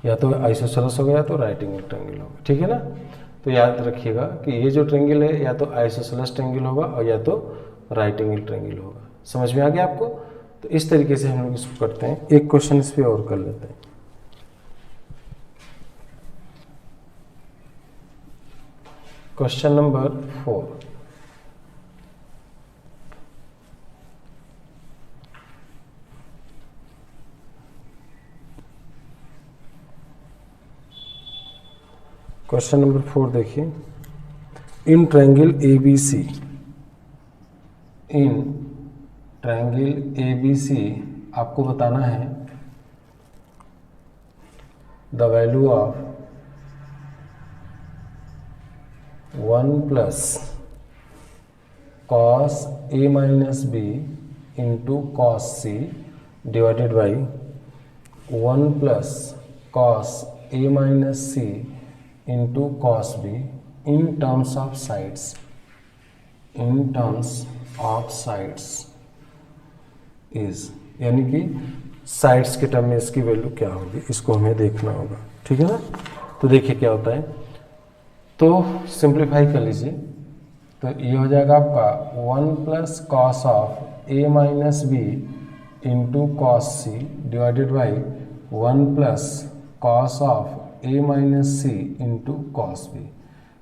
या तो आइसोसेलेस होगा या तो राइट एंगल ट्रायंगल होगा। ठीक है ना। तो याद रखिएगा कि ये जो ट्रायंगल है या तो आइसोसेलेस ट्रायंगल होगा और या तो राइट एंगल ट्रायंगल होगा। समझ में आ गया आपको। तो इस तरीके से हम लोग इसको करते हैं। एक क्वेश्चन इस पे और कर लेते हैं। क्वेश्चन नंबर 4, क्वेश्चन नंबर 4 देखिए, in triangle ABC, in triangle ABC आपको बताना है the value of 1 plus cos A minus B into cos C divided by 1 plus cos A minus C into cos B in terms of sides, is, यानी कि sides के term में इसकी value क्या होगी, इसको हमें देखना होगा। ठीक है ना। तो देखिए क्या होता है, तो सिंप्लीफाई कर लीजिए, तो ये हो जाएगा आपका 1 plus cos of A minus B into cos C divided by 1 plus cos of A minus C into cos B.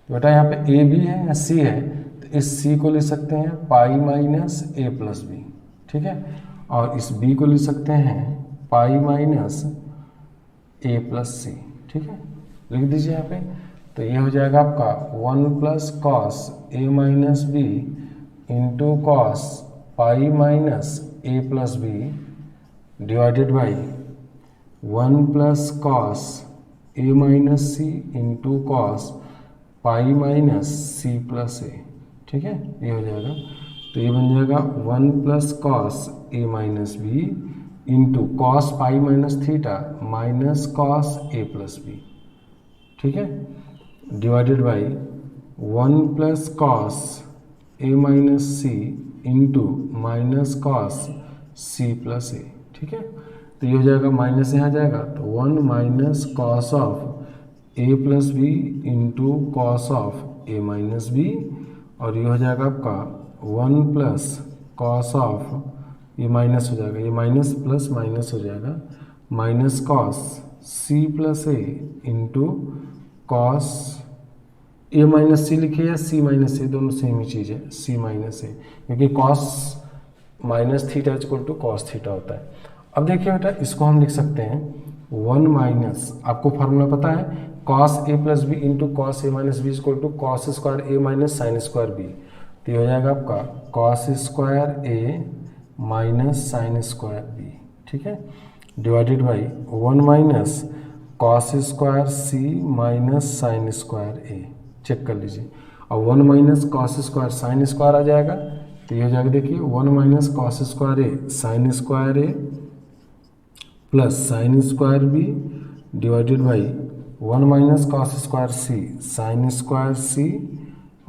बेटा यहाँ पे A भी है या C है, तो इस C को ले सकते हैं pi minus A plus B. ठीक है। और इस B को ले सकते हैं pi minus A plus C. ठीक है, लिख दीजिए यहाँ पे। तो ये हो जाएगा आपका 1 plus cos A minus B into cos pi minus A plus B divided by 1 plus cos A minus C into cos pi minus C plus ए। ठीक है, ये हो जाएगा, तो ये बन जाएगा 1 प्लस कॉस ए minus B into cos pi minus theta minus cos ए plus B. ठीक है, divided by 1 plus cos A minus C into minus cos C plus ए। ठीक है, तो ये हो जाएगा, माइनस यहाँ जाएगा तो 1 minus cos of A plus B into cos of A minus B, और ये हो जाएगा आपका 1 प्लस कॉस ऑफ, ये माइनस हो जाएगा, ये माइनस प्लस माइनस हो जाएगा, माइनस कॉस सी प्लस ए इंटू कॉस ए माइनस सी लिखिए या सी माइनस ए, दोनों सेम ही चीज़ है, सी माइनस ए, क्योंकि cos minus theta equal to cos theta होता है। अब देखिए बेटा, इसको हम लिख सकते हैं 1 माइनस, आपको फार्मूला पता है, cos A plus B into cos A minus B equal to cos square A minus sine square B. तो ये हो जाएगा आपका कॉस स्क्वायर ए माइनस साइन स्क्वायर बी। ठीक है, divided by 1 minus cos square C minus sine square a. Check कर लीजिए, और 1 minus cos square sine square आ जाएगा, तो ये हो जाएगा, देखिए 1 minus cos square a sign square A plus sine square B divided by 1 minus cos square c sine square सी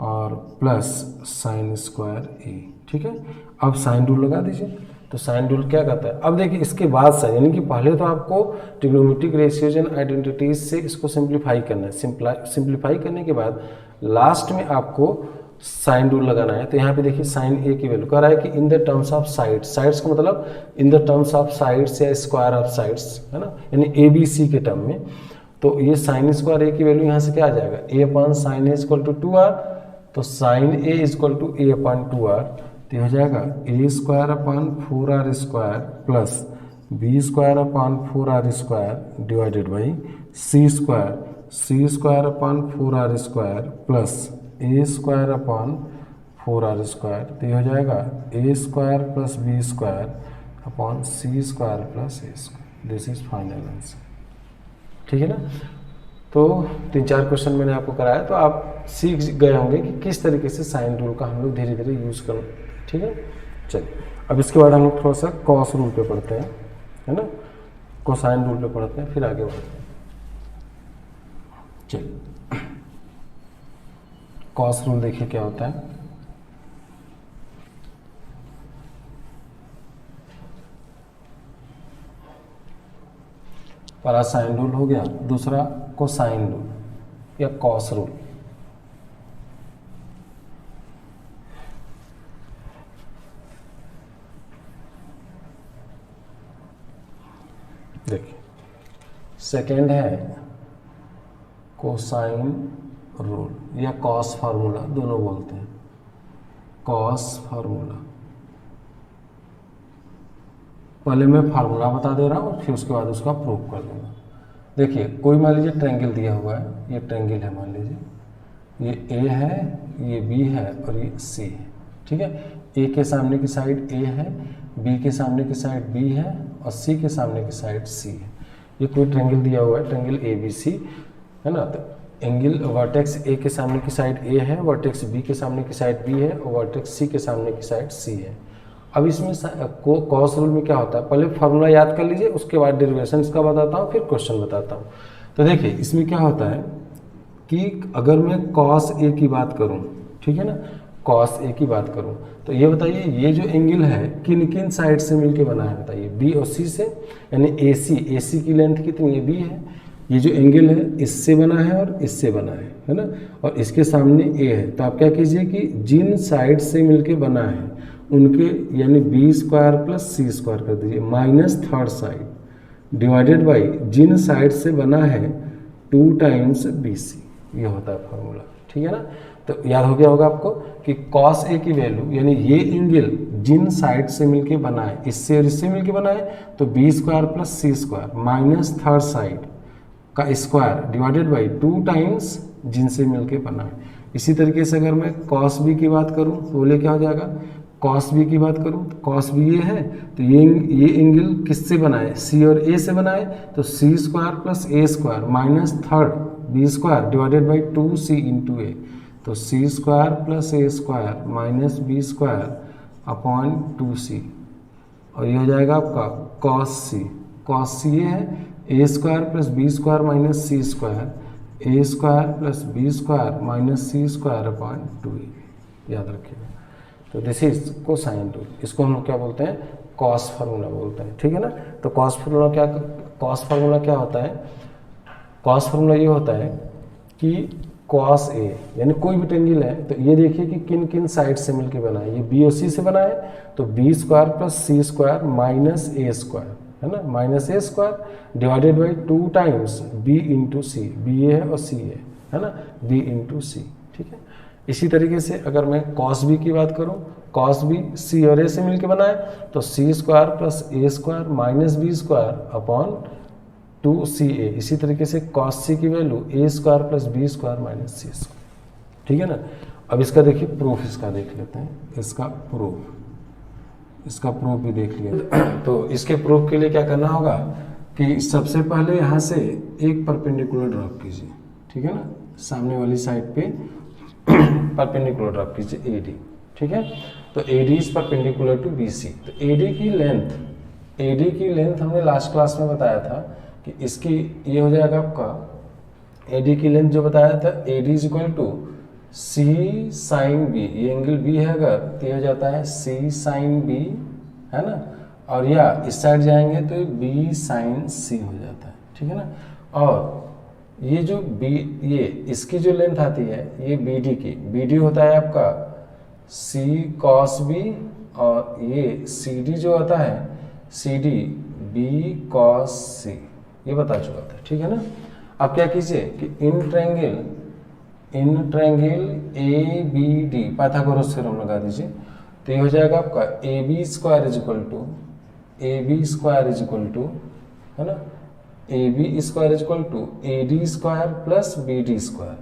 और प्लस साइन स्क्वायर ए। ठीक है, अब साइन रूल लगा दीजिए, तो साइन रूल क्या कहता है, अब देखिए इसके बाद से, यानी कि पहले तो आपको ट्रिग्नोमेट्रिक रेशियोज एंड आइडेंटिटीज से इसको सिंप्लीफाई करना है, सिंप्लीफाई करने के बाद लास्ट में आपको साइन रूल लगाना है। तो यहाँ पे देखिए साइन ए की वैल्यू कह रहा है कि in the terms of sides, sides का मतलब in the terms of sides या स्क्वायर ऑफ साइड्स, है ना, यानी ए बी सी के टर्म में। तो ये साइन स्क्वायर ए की वैल्यू यहाँ से क्या आ जाएगा, a upon sine A equal to 2r, तो sine A equal to A upon 2r, तो हो जाएगा a square upon 4r square plus B square upon 4r square divided by c square upon 4r square plus A square upon 4r square. तो ये हो जाएगा a square plus B square upon c square plus A square. This is final answer. ठीक है ना, तो 3-4 question मैंने आपको कराया, तो आप सीख गए होंगे कि किस तरीके से साइन रूल का हम लोग धीरे धीरे यूज़ करें। ठीक है, चलिए अब इसके बाद हम लोग थोड़ा सा कॉस रूल पे पढ़ते हैं, है ना, कोसाइन रूल पे पढ़ते हैं, फिर आगे बढ़ते हैं। चलिए कॉस रूल देखिए क्या होता है। पहला साइन रूल हो गया, दूसरा कोसाइन रूल या कॉस रूल। देखिए सेकेंड है कोसाइन रूल या कॉस फार्मूला, दोनों बोलते हैं, कॉस फार्मूला। पहले मैं फार्मूला बता दे रहा हूँ, फिर उसके बाद उसका प्रूव कर दूंगा। देखिए कोई मान लीजिए ट्रायंगल दिया हुआ है, ये ट्रायंगल है, मान लीजिए ये ए है, ये बी है और ये सी है। ठीक है, ए के सामने की साइड ए है, बी के सामने की साइड बी है और सी के सामने की साइड सी है। ये कोई ट्रायंगल दिया हुआ है, ट्रायंगल ए बी सी, है ना। तो एंगल वर्टेक्स ए के सामने की साइड ए है, वर्टेक्स बी के सामने की साइड बी है और वर्टेक्स सी के सामने की साइड सी है। अब इसमें कॉस रूल में क्या होता है, पहले फार्मूला याद कर लीजिए, उसके बाद डेरिवेशन इसका बताता हूँ, फिर क्वेश्चन बताता हूँ। तो देखिए इसमें क्या होता है कि अगर मैं कॉस ए की बात करूँ, ठीक है ना, कॉस ए की बात करूँ, तो ये बताइए ये जो एंगल है किन किन साइड से मिलके बना है, बताइए बी और सी से, यानी ए सी की लेंथ कितनी है, बी है। ये जो एंगल है इससे बना है और इससे बना है ना, और इसके सामने ए है। तो आप क्या कीजिए कि जिन साइड से मिलके बना है उनके यानी बी स्क्वायर प्लस सी स्क्वायर कर दीजिए minus third side divided by जिन साइड से बना है 2 टाइम्स बी सी। ये होता है फॉर्मूला, ठीक है ना। तो याद हो गया होगा आपको कि कॉस ए की वैल्यू यानी ये एंगल जिन साइड से मिलके बना है, इससे और इससे मिलके बना है, तो बी स्क्वायर प्लस सी स्क्वायर माइनस थर्ड साइड का स्क्वायर डिवाइडेड बाई 2 टाइम्स जिनसे मिलके बना है। इसी तरीके से अगर मैं कॉस बी की बात करूं तो बोले क्या हो जाएगा, कॉस बी की बात करूँ तो कॉस बी ये है, तो ये एंगल किससे बना है, सी और ए से बना है, तो c square plus A square minus third b square divided by 2c into a, तो सी स्क्वायर प्लस ए square minus B square upon 2c, और ये हो जाएगा आपका कॉस सी। कॉस सी ये है a square plus B square minus C square, A square plus B square minus C square upon 2a, याद रखिएगा। तो दिस इज कोसाइन रूल, इसको हम लोग क्या बोलते हैं, कॉस फार्मूला बोलते हैं, ठीक है ना। तो कॉस फार्मूला क्या होता है, कॉस फार्मूला ये होता है कि कॉस ए यानी कोई भी ट्रायंगल है, तो ये देखिए कि किन किन साइड से मिलके बना है, ये बी और सी से बना है, तो बी स्क्वायर प्लस सी स्क्वायर माइनस ए स्क्वायर, है ना, minus A square divided by 2 times b into c, b a है और सी है ना, बी इंटू सी, ठीक है। इसी तरीके से अगर मैं कॉस बी की बात करूं, कॉस बी सी और ए से मिलके बना है, तो सी स्क्वायर प्लस ए square minus B square upon 2ca, इसी तरीके से कॉस सी की value a square plus B square minus C square, ठीक है ना। अब इसका देखिए प्रूफ, इसका देख लेते हैं, इसका प्रूफ भी देख लिया। तो इसके प्रूफ के लिए क्या करना होगा कि सबसे पहले यहाँ से एक परपेंडिकुलर ड्रॉप कीजिए, ठीक है ना, सामने वाली साइड पे परपेंडिकुलर ड्रॉप कीजिए AD, ठीक है। तो AD is perpendicular to BC, तो AD की लेंथ हमने लास्ट क्लास में बताया था कि इसकी ये हो जाएगा आपका AD की लेंथ जो बताया था, AD is equal to C sine B, ये एंगल B है अगर, तो ये हो जाता है C साइन B, है ना, और या इस साइड जाएंगे तो B साइन C हो जाता है, ठीक है ना। और ये जो ये इसकी जो लेंथ आती है ये BD होता है आपका C cos B, और ये CD जो आता है CD B cos C, ये बता चुका था, ठीक है ना। अब क्या कीजिए कि in triangle ABD Pythagoras theorem लगा दीजिए, तो ये हो जाएगा आपका AB square is equal to, है ना, AB square is equal to AD square plus BD square,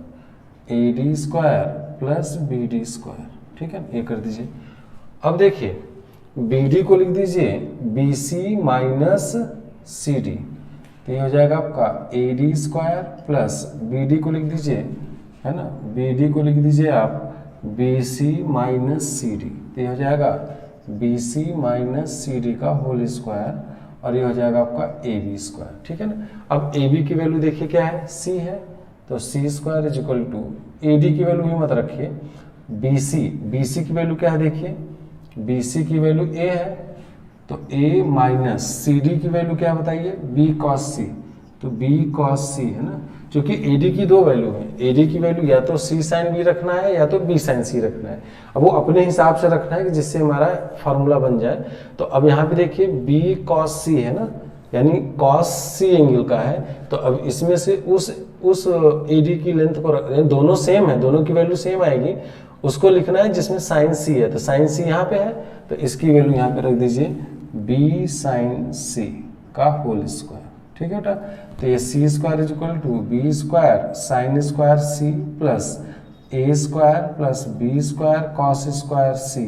AD square plus BD square, ठीक है, ये कर दीजिए। अब देखिए BD को लिख दीजिए BC माइनस CD, तो ये हो जाएगा आपका AD स्क्वायर प्लस BD को लिख दीजिए, है ना, BD को लिख दीजिए आप BC माइनस CD, तो ये हो जाएगा BC माइनस CD का होल स्क्वायर, और ये हो जाएगा आपका AB स्क्वायर, ठीक है ना। अब AB की वैल्यू देखिए क्या है, C है, तो C square is equal to, AD की वैल्यू भी मत रखिए, BC की वैल्यू क्या है देखिए, BC की वैल्यू A है, तो A माइनस CD की वैल्यू क्या बताइए, B cos C, तो B cos C, है ना, क्योंकि AD की दो वैल्यू है, AD की वैल्यू या तो C sin B रखना है या तो B sin C रखना है। अब वो अपने हिसाब से रखना है कि जिससे हमारा फार्मूला बन जाए। तो अब यहाँ पे देखिए B cos C है ना, यानी cos C एंगल का है, तो अब इसमें से उस AD की लेंथ को दोनों सेम है, दोनों की वैल्यू सेम आएगी, उसको लिखना है जिसमें sin C है, तो sin C यहाँ पे है, तो इसकी वैल्यू यहाँ पे रख दीजिए B sin C का होल स्क्वायर, ठीक है बेटा। तो ये C square is equal to B square sine square C plus A square plus B square cos square C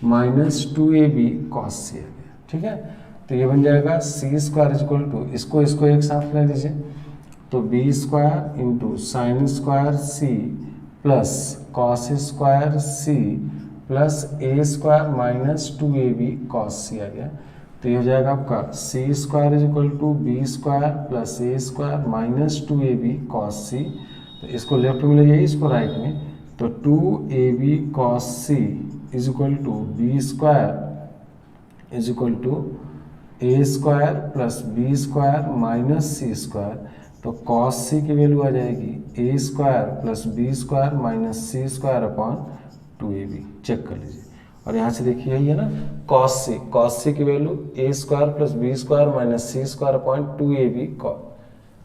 minus 2AB cos C आ गया, ठीक है। तो ये बन जाएगा C square is equal to, इसको एक साथ ले लीजिए, तो B square into sine square C plus cos square C plus A square minus 2AB cos C आ गया। तो ये हो जाएगा आपका C square is equal to B square plus A square minus 2AB cos C, तो इसको left में ले जाइए, इसको राइट में, तो 2AB cos C is equal to B square is equal to A square plus B square minus C square, तो cos C की वैल्यू आ जाएगी A square plus B square minus C square upon 2AB, check कर लीजिए। और यहाँ से देखिए यही है ना cos C की value A square plus B square minus C square upon 2AB,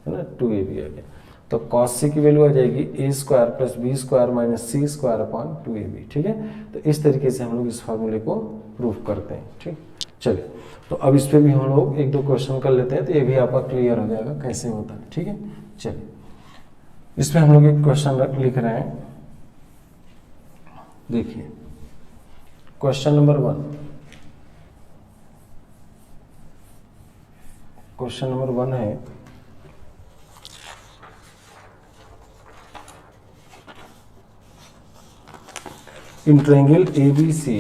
है ना, 2AB आ गया। तो cos C की वैल्यू आ जाएगी A square plus B square minus C square upon 2AB, ठीक है। तो इस तरीके से हम लोग इस फार्मूले को प्रूफ करते हैं, ठीक। चलिए, तो अब इस पर भी हम लोग एक दो क्वेश्चन कर लेते हैं, तो ये भी आपका क्लियर हो जाएगा कैसे होता है, ठीक है। चलिए, इस पर हम लोग एक क्वेश्चन लिख रहे हैं, देखिए क्वेश्चन नंबर 1, क्वेश्चन नंबर 1 है इन triangle ABC,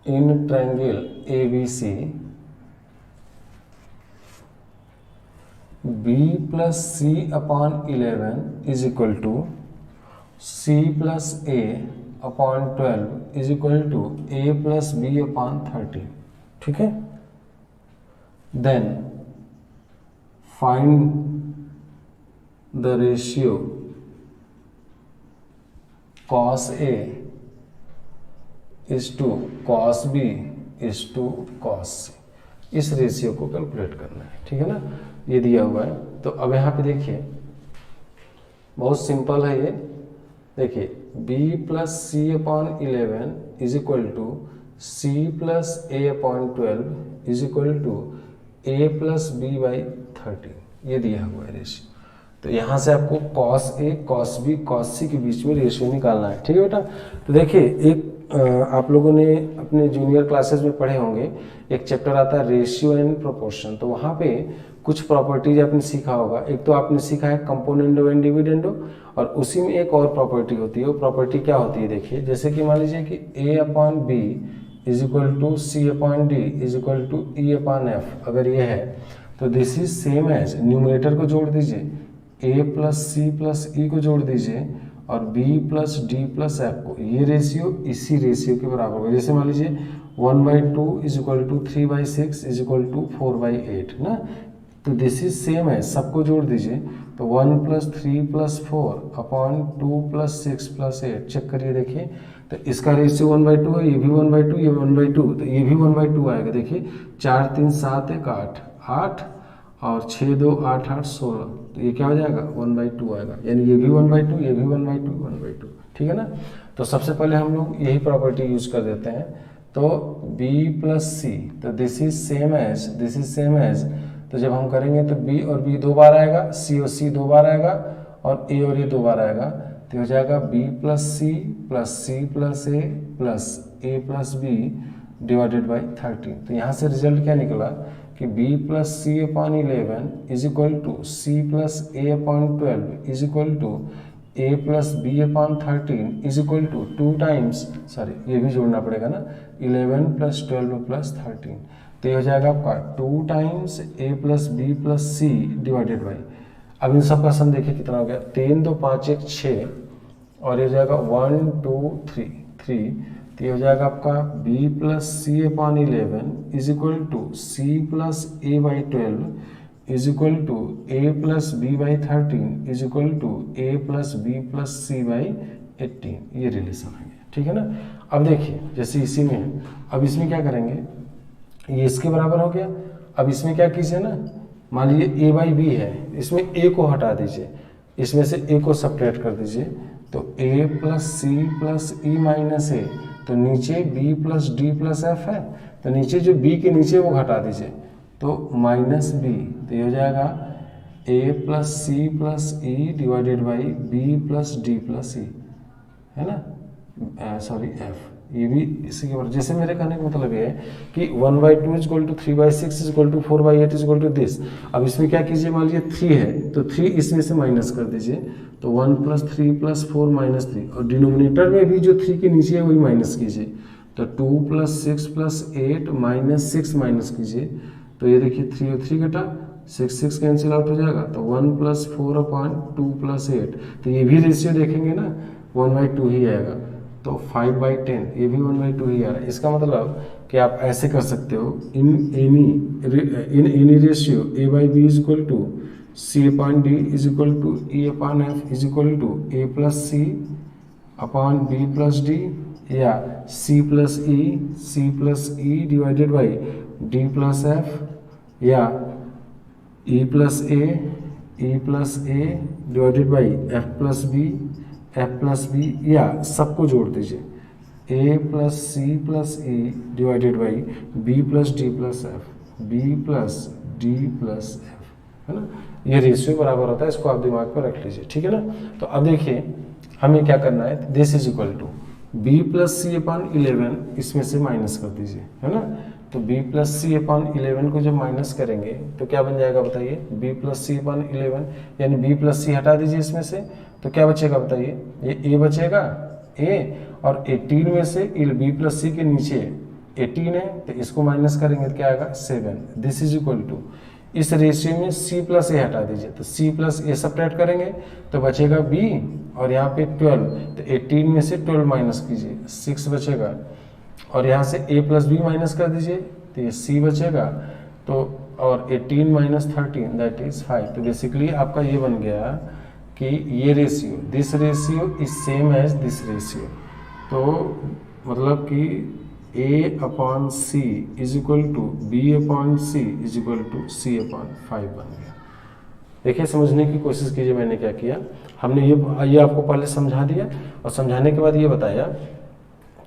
in triangle ABC B plus C upon 11 is equal to C plus A upon 12 is equal to A plus B upon 13. ठीक है, then find the ratio cos A is to cos B is to cos C. इस ratio को calculate करना है, ठीक है ना, ये दिया हुआ है। तो अब यहाँ पे देखिए बहुत सिंपल है ये, देखिए b plus C upon 11 is equal to C plus A upon 12 is equal to A plus B by 13, ये दिया हुआ है रेशियो। तो यहाँ से आपको cos A, cos B, cos C के बीच में रेशियो निकालना है, ठीक है बेटा। तो देखिए एक आप लोगों ने अपने जूनियर क्लासेस में पढ़े होंगे, एक चैप्टर आता है रेशियो एंड प्रोपोर्शन। तो वहाँ पे कुछ प्रॉपर्टीज आपने सीखा होगा। एक तो आपने सीखा है कंपोनेंडो एंड डिविडेंडो, और उसी में एक और प्रॉपर्टी होती है। वो प्रॉपर्टी क्या होती है देखिए, जैसे कि मान लीजिए कि a upon B is equal to C upon D is equal to E upon F, अगर ये है तो this is same as, numerator को जोड़ दीजिए, a plus C plus E को जोड़ दीजिए और b plus D plus F को, ये रेशियो इसी रेशियो के बराबर होगा। जैसे मान लीजिए 1/2 is equal to 3/6 is equal to 4/8 ना, तो दिस इज सेम है, सबको जोड़ दीजिए। तो 1 plus 3 plus 4 upon 2 plus 6 plus 8, check करिए देखिए, तो इसका रेशियो 1/2 है, ये भी 1/2, ये 1/2, तो ये भी 1/2 आएगा। देखिए 4 3 7 1 8 8 और 6 2 8 8 16, तो ये क्या हो जाएगा 1/2 आएगा, यानी ये भी 1/2, ये भी 1/2 1/2, ठीक है ना। तो सबसे पहले हम लोग यही प्रॉपर्टी यूज कर देते हैं। तो b प्लस सी, तो this is same as, this is same as, तो जब हम करेंगे तो b और b 2 बार आएगा, c और c 2 बार आएगा और a और a 2 बार आएगा, तो हो जाएगा b plus C plus C plus A plus A plus B divided by 13। तो यहाँ से रिजल्ट क्या निकला कि b plus C upon 11 is equal to C plus A upon 12 is equal to a plus B upon 13 is equal to 2 times, sorry ये भी जोड़ना पड़ेगा ना, 11 प्लस 12 प्लस 13, तो ये हो जाएगा आपका 2 times a plus B plus C divided by, अब इन सब का सम देखिए कितना हो गया, 3 2 5 1 6 और ये हो जाएगा 1 2 3 3, तो ये हो जाएगा आपका b plus C upon 11 is equal to C plus A by 12 is equal to a plus B by 13 is equal to a plus B plus C by 18, ये रिलेशन है, ठीक है ना। अब देखिए जैसे इसी में है, अब इसमें क्या करेंगे, ये इसके बराबर हो गया। अब इसमें क्या कीजिए ना, मान लीजिए a बाई बी है, इसमें a को हटा दीजिए, इसमें से a को सब्ट्रैक्ट कर दीजिए, तो a plus C plus e minus a, तो नीचे b plus D plus f है, तो नीचे जो b के नीचे वो घटा दीजिए, तो माइनस बी, तो ये हो जाएगा a plus C plus E divided by B plus D plus e, है ना, सॉरी एफ, ये भी इसी के बराबर। जैसे मेरे कहने का मतलब ये है कि 1/2 is equal to 3/6 is equal to 4/8 is equal to this. अब इसमें क्या कीजिए, मान लीजिए 3 है तो 3 इसमें से माइनस कर दीजिए, तो 1 प्लस 3 प्लस 4 माइनस 3, और डिनोमिनेटर में भी जो 3 के नीचे है वही माइनस कीजिए, तो 2 प्लस 6 प्लस 8 माइनस 6 माइनस कीजिए, तो ये देखिए 3 और 3 घटा 6 6 कैंसिल आउट हो जाएगा, तो 1 प्लस 4 अपॉन 2 प्लस 8, तो ये भी रेशियो देखेंगे ना 1/2 ही आएगा, तो 5/10 ये भी 1/2 ही आ रहा है। इसका मतलब कि आप ऐसे कर सकते हो, in any ratio a by B is equal to C upon D is equal to E upon F is equal to a plus C upon B plus D, या c plus E divided by D plus F, या e plus A divided by F plus B, या सबको जोड़ दीजिए, a plus C plus E divided by B plus D plus F, B plus D plus f, है ना, ये ratio बराबर होता है, इसको आप दिमाग पर रख लीजिए, ठीक है ना। तो अब देखिए हमें क्या करना है, this is equal to B plus C upon 11, इसमें से माइनस कर दीजिए, है ना। तो b प्लस सी अपॉन 11 को जब माइनस करेंगे तो क्या बन जाएगा बताइए, b प्लस सी अपॉन 11, यानी b प्लस सी हटा दीजिए इसमें से, तो क्या बचेगा बताइए, ये a बचेगा, a, और 18 में से b प्लस सी के नीचे 18 है तो इसको माइनस करेंगे तो क्या आएगा 7। दिस इज इक्वल टू, इस रेशियो में c प्लस ए हटा दीजिए, तो c प्लस ए सब्ट्रैक्ट करेंगे तो बचेगा b, और यहाँ पे 12, तो 18 में से 12 माइनस कीजिए 6 बचेगा, और यहाँ से a प्लस बी माइनस कर दीजिए तो ये c बचेगा, तो और 18 माइनस 13 दैट इज 5। तो बेसिकली आपका ये बन गया कि ये ratio, this ratio is same as this ratio, तो मतलब कि a upon C is equal to B upon C is equal to C upon 5 बन गया। देखिए समझने की कोशिश कीजिए मैंने क्या किया, हमने ये आपको पहले समझा दिया, और समझाने के बाद ये बताया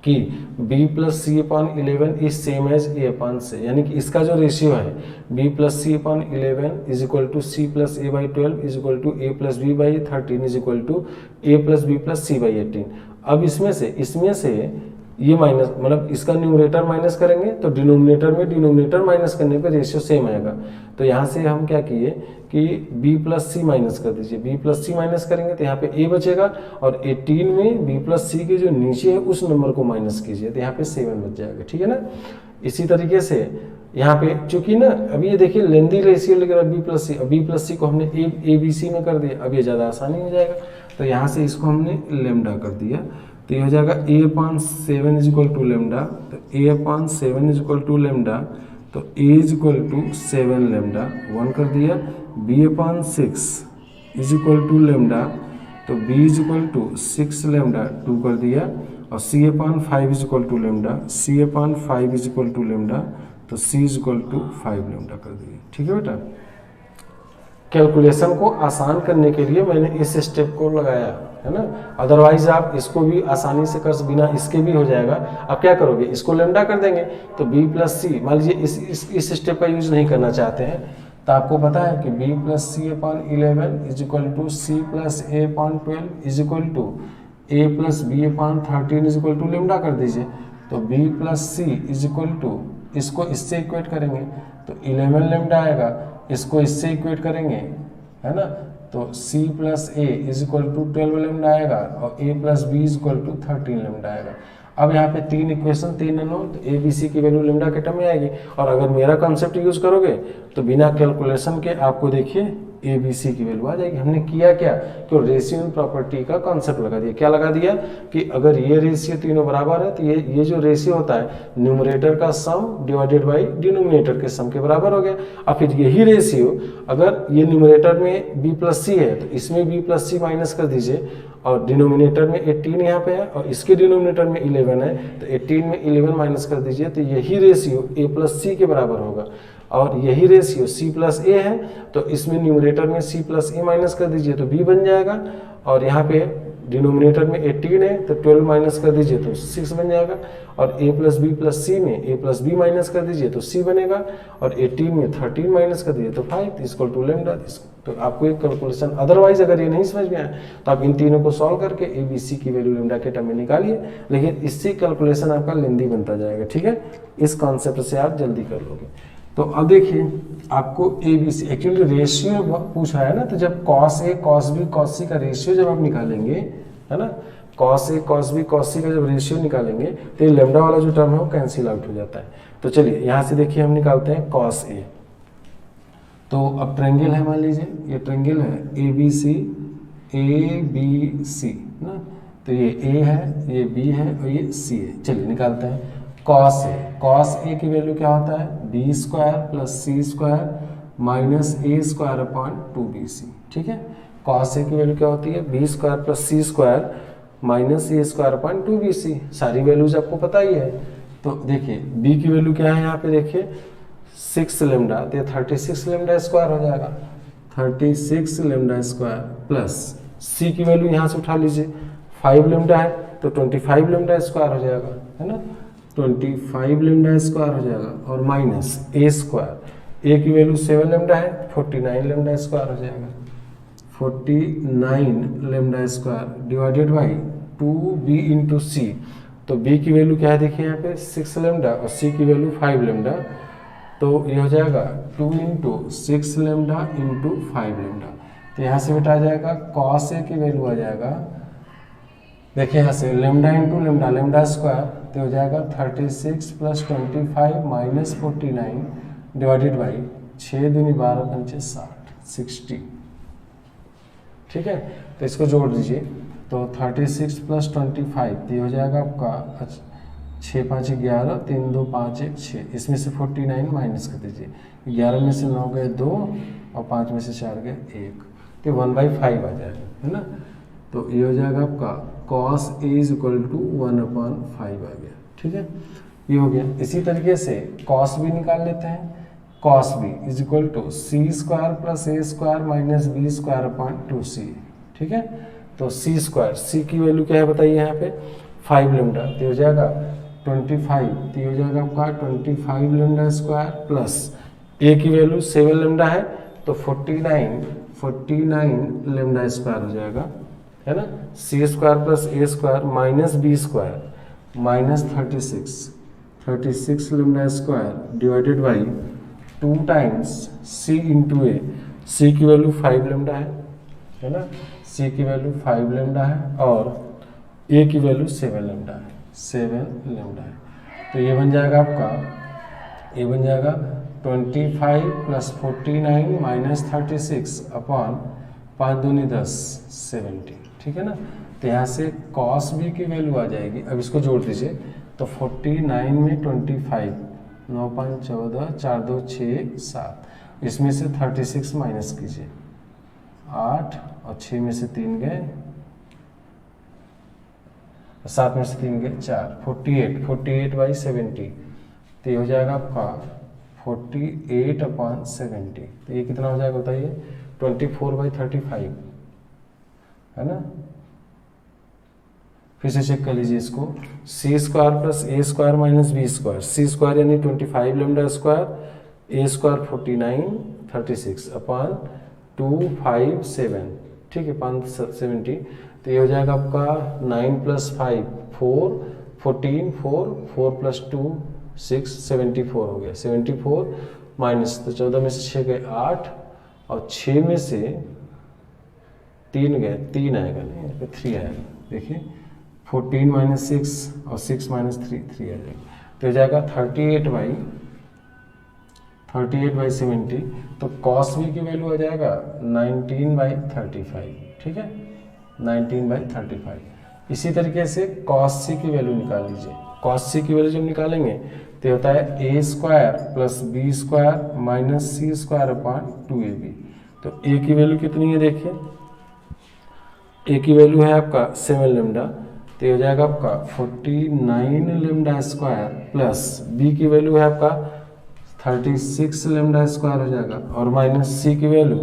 कि b plus C upon 11 is same as a upon C, यानी कि इसका जो रेशियो है b plus C upon 11 is equal to C plus A by 12 is equal to a plus B by 13 is equal to a plus B plus C by 18। अब इसमें से ये minus, मतलब इसका न्यूमरेटर माइनस करेंगे तो denominator minus करने पे रेशियो सेम आएगा। तो यहाँ से हम क्या किए कि b प्लस सी माइनस कर दीजिए, b प्लस सी माइनस करेंगे तो यहाँ पे a बचेगा, और 18 में b प्लस सी के जो नीचे है उस नंबर को माइनस कीजिए तो यहाँ पे 7 बच जाएगा, ठीक है ना। इसी तरीके से यहाँ पे चूंकि ना अभी ये देखिए लेंदी रेशियो लिख रहा है b प्लस सी, अब b प्लस सी को हमने ए बी सी में कर दिया, अब ये ज़्यादा आसानी हो जाएगा, तो यहाँ से इसको हमने लेमडा कर दिया, तो ये हो जाएगा a upon 7 is equal to lambda, तो a upon 7 is equal to lambda, तो a is equal to 7 lambda 1 कर दिया, b upon 6 is equal to lambda, तो b is equal to 6 lambda 2 कर दिया, और c upon 5 is equal to lambda, c upon 5 is equal to lambda, तो c is equal to 5 lambda कर दिया, ठीक है बेटा। कैलकुलेशन को आसान करने के लिए मैंने इस स्टेप को लगाया, है ना, अदरवाइज आप इसको भी आसानी से कर, बिना इसके भी हो जाएगा। आप क्या करोगे, इसको लेमडा कर देंगे तो b प्लस सी, मान लीजिए इस स्टेप का यूज नहीं करना चाहते हैं, तो आपको पता है कि b plus C upon 11 is equal to C plus A upon 12 is equal to a plus B upon 13 is equal to lambda कर दीजिए, तो b plus C is equal to, इसको इससे इक्वेट करेंगे तो 11 लेमडा आएगा, इसको इससे इक्वेट करेंगे, है ना, तो c plus A is equal to 12 lambda आएगा, और a plus B is equal to 13 lambda आएगा। अब यहाँ पे 3 इक्वेशन 3 अननोन, तो a b c की वैल्यू लेमडा के टर्म में आएगी, और अगर मेरा कॉन्सेप्ट यूज करोगे तो बिना कैलकुलेशन के आपको देखिए ए बी सी की वैल्यू आ जाएगी। हमने किया क्या कि रेशियो प्रॉपर्टी का कॉन्सेप्ट लगा दिया, क्या लगा दिया कि अगर ये रेशियो तीनों बराबर है तो ये जो रेशियो होता है न्यूमरेटर का सम डिवाइडेड बाय डिनोमिनेटर के सम के बराबर हो गया। अब फिर यही रेशियो अगर ये न्यूमरेटर में b प्लस सी है तो इसमें b प्लस सी माइनस कर दीजिए, और डिनोमिनेटर में 18 यहाँ पे है और इसके डिनोमिनेटर में 11 है, तो 18 में 11 माइनस कर दीजिए, तो यही रेशियो a प्लस सी के बराबर होगा, और यही रेशियो c प्लस ए है तो इसमें न्यूमरेटर में c प्लस ए माइनस कर दीजिए तो b बन जाएगा, और यहाँ पे डिनोमिनेटर में 18 है तो 12 माइनस कर दीजिए तो 6 बन जाएगा, और a प्लस बी प्लस सी में a प्लस बी माइनस कर दीजिए तो c बनेगा, और 18 में 13 माइनस कर दीजिए तो 5 इक्वल टू लेमडा। तो आपको एक कैलकुलेशन, अदरवाइज अगर ये नहीं समझ में आए तो आप इन तीनों को सॉल्व करके ए बी सी की वैल्यू लेमडा के टर्म में निकालिए, लेकिन इससे कैलकुलेशन आपका लेंदी बनता जाएगा, ठीक है। इस कॉन्सेप्ट से आप जल्दी कर लोगे। तो अब देखिए आपको A B C actually ratio पूछा है ना, तो जब कॉस ए कॉस बी कॉस सी का रेशियो जब आप निकालेंगे, है ना, कॉस ए कॉस बी कॉस सी का जब रेशियो निकालेंगे तो ये लेमडा वाला जो टर्म है वो कैंसिल आउट हो जाता है। तो चलिए यहाँ से देखिए हम निकालते हैं कॉस ए, तो अब ट्रायंगल है, मान लीजिए ये ट्रायंगल है ए बी सी ना, तो ये ए है, ये बी है और ये सी है। चलिए निकालते हैं कॉस ए की वैल्यू क्या होता है, बी स्क्वायर प्लस सी स्क्वायर माइनस ए स्क्वायर अपॉन 2bc, ठीक है। कॉस ए की वैल्यू क्या होती है, बी स्क्वायर प्लस सी स्क्वायर माइनस ए स्क्वायर अपॉन 2bc, सारी वैल्यूज आपको पता ही है। तो देखिए बी की वैल्यू क्या है, यहाँ पे देखिए 6 लेमडा, तो 36 लेमडा स्क्वायर हो जाएगा, 36 लेमडा स्क्वायर प्लस सी की वैल्यू यहाँ से उठा लीजिए 5 लेमडा है तो 25 लेमडा स्क्वायर हो जाएगा, है ना, 25 लेमडा स्क्वायर हो जाएगा, और माइनस ए स्क्वायर, ए की वैल्यू 7 लेमडा है 49 लेमडा स्क्वायर हो जाएगा, 49 lambda square divided by 2b into c. तो b की वैल्यू क्या है देखिए यहाँ पे 6 लेमडा और c की वैल्यू 5 लेमडा। तो ये हो जाएगा 2 इंटू 6 लेमडा इंटू 5 लेमडा। तो यहाँ से बेटा आ जाएगा कॉस ए की वैल्यू आ जाएगा, देखिए यहाँ से lambda into lambda, lambda square, तो हो जाएगा 36 प्लस 25 माइनस 49 डिवाइडेड बाई 6 दूनी 12 पंचे 60। ठीक है, तो इसको जोड़ दीजिए। तो 36 प्लस 25 तो ये हो जाएगा आपका 6 5 11, 3 2 5 1 6, इसमें से 49 माइनस कर दीजिए। 11 में से 9 गए 2 और 5 में से 4 गए 1, तो 1/5 आ जाएगा, है ना। तो ये हो जाएगा आपका cos A is equal to 1/5 आ गया। ठीक है, ये हो गया। इसी तरीके से cos B निकाल लेते हैं। cos B is equal to C square plus A square minus B square upon 2c। ठीक है, तो सी स्क्वायर, सी की वैल्यू क्या है बताइए यहाँ पे 5 लेमडा, तो हो जाएगा 25, तो हो जाएगा आपका 25 लेमडा स्क्वायर प्लस ए की वैल्यू 7 लेमडा है तो 49 लेमडा स्क्वायर हो जाएगा, है ना। सी square plus A square minus B square minus 36 lambda square divided by 2 times C into ए। सी की वैल्यू 5 लेमडा है ना, सी की वैल्यू 5 लेमडा है और ए की वैल्यू 7 लेमडा है, 7 लेमडा है। तो ये बन जाएगा आपका, ये बन जाएगा 25 प्लस 49 माइनस 36 अपॉन 5 दूनी 10 70। ठीक है ना, तो यहाँ से कॉस बी की वैल्यू आ जाएगी। अब इसको जोड़ दीजिए, तो 49 में 25, 9 5 14, 4 2 6 7, इसमें से 36 माइनस कीजिए 8 और 6 में से 3 गए, 7 में से 3 गए 4, 48/70। तो ये हो जाएगा आपका 48/70। तो ये कितना हो जाएगा बताइए 24/35, है ना। फिर से चेक कर लीजिए इसको, सी स्क्वायर प्लस ए square minus B square, C square यानी 25 लेमडा स्क्वायर, ए स्क्वायर 49 36 अपॉन 257। ठीक है, 570। तो ये हो जाएगा आपका 9 + 5 4, 14 4 प्लस 2 6 74 हो गया। 74 माइनस, तो 14 में से 6 गए 8 और 6 में से 3 गए 3 आएगा, नहीं 3 आएगा। देखिए 14 माइनस 6 और 6 माइनस 3 3 आ जाएगा। तो हो जाएगा 38/70। तो कॉस बी की वैल्यू आ जाएगा 19/35। ठीक है, 19/35। इसी तरीके से कॉस सी की वैल्यू निकाल लीजिए। कॉस सी की वैल्यू जब निकालेंगे तो होता है a square plus B square minus C square upon 2ab। तो ए की वैल्यू कितनी है देखिए, ए की वैल्यू है आपका 7 लेमडा, तो ये हो जाएगा आपका 49 लेमडा स्क्वायर प्लस बी की वैल्यू है आपका 36 लेमडा स्क्वायर हो जाएगा और माइनस सी की value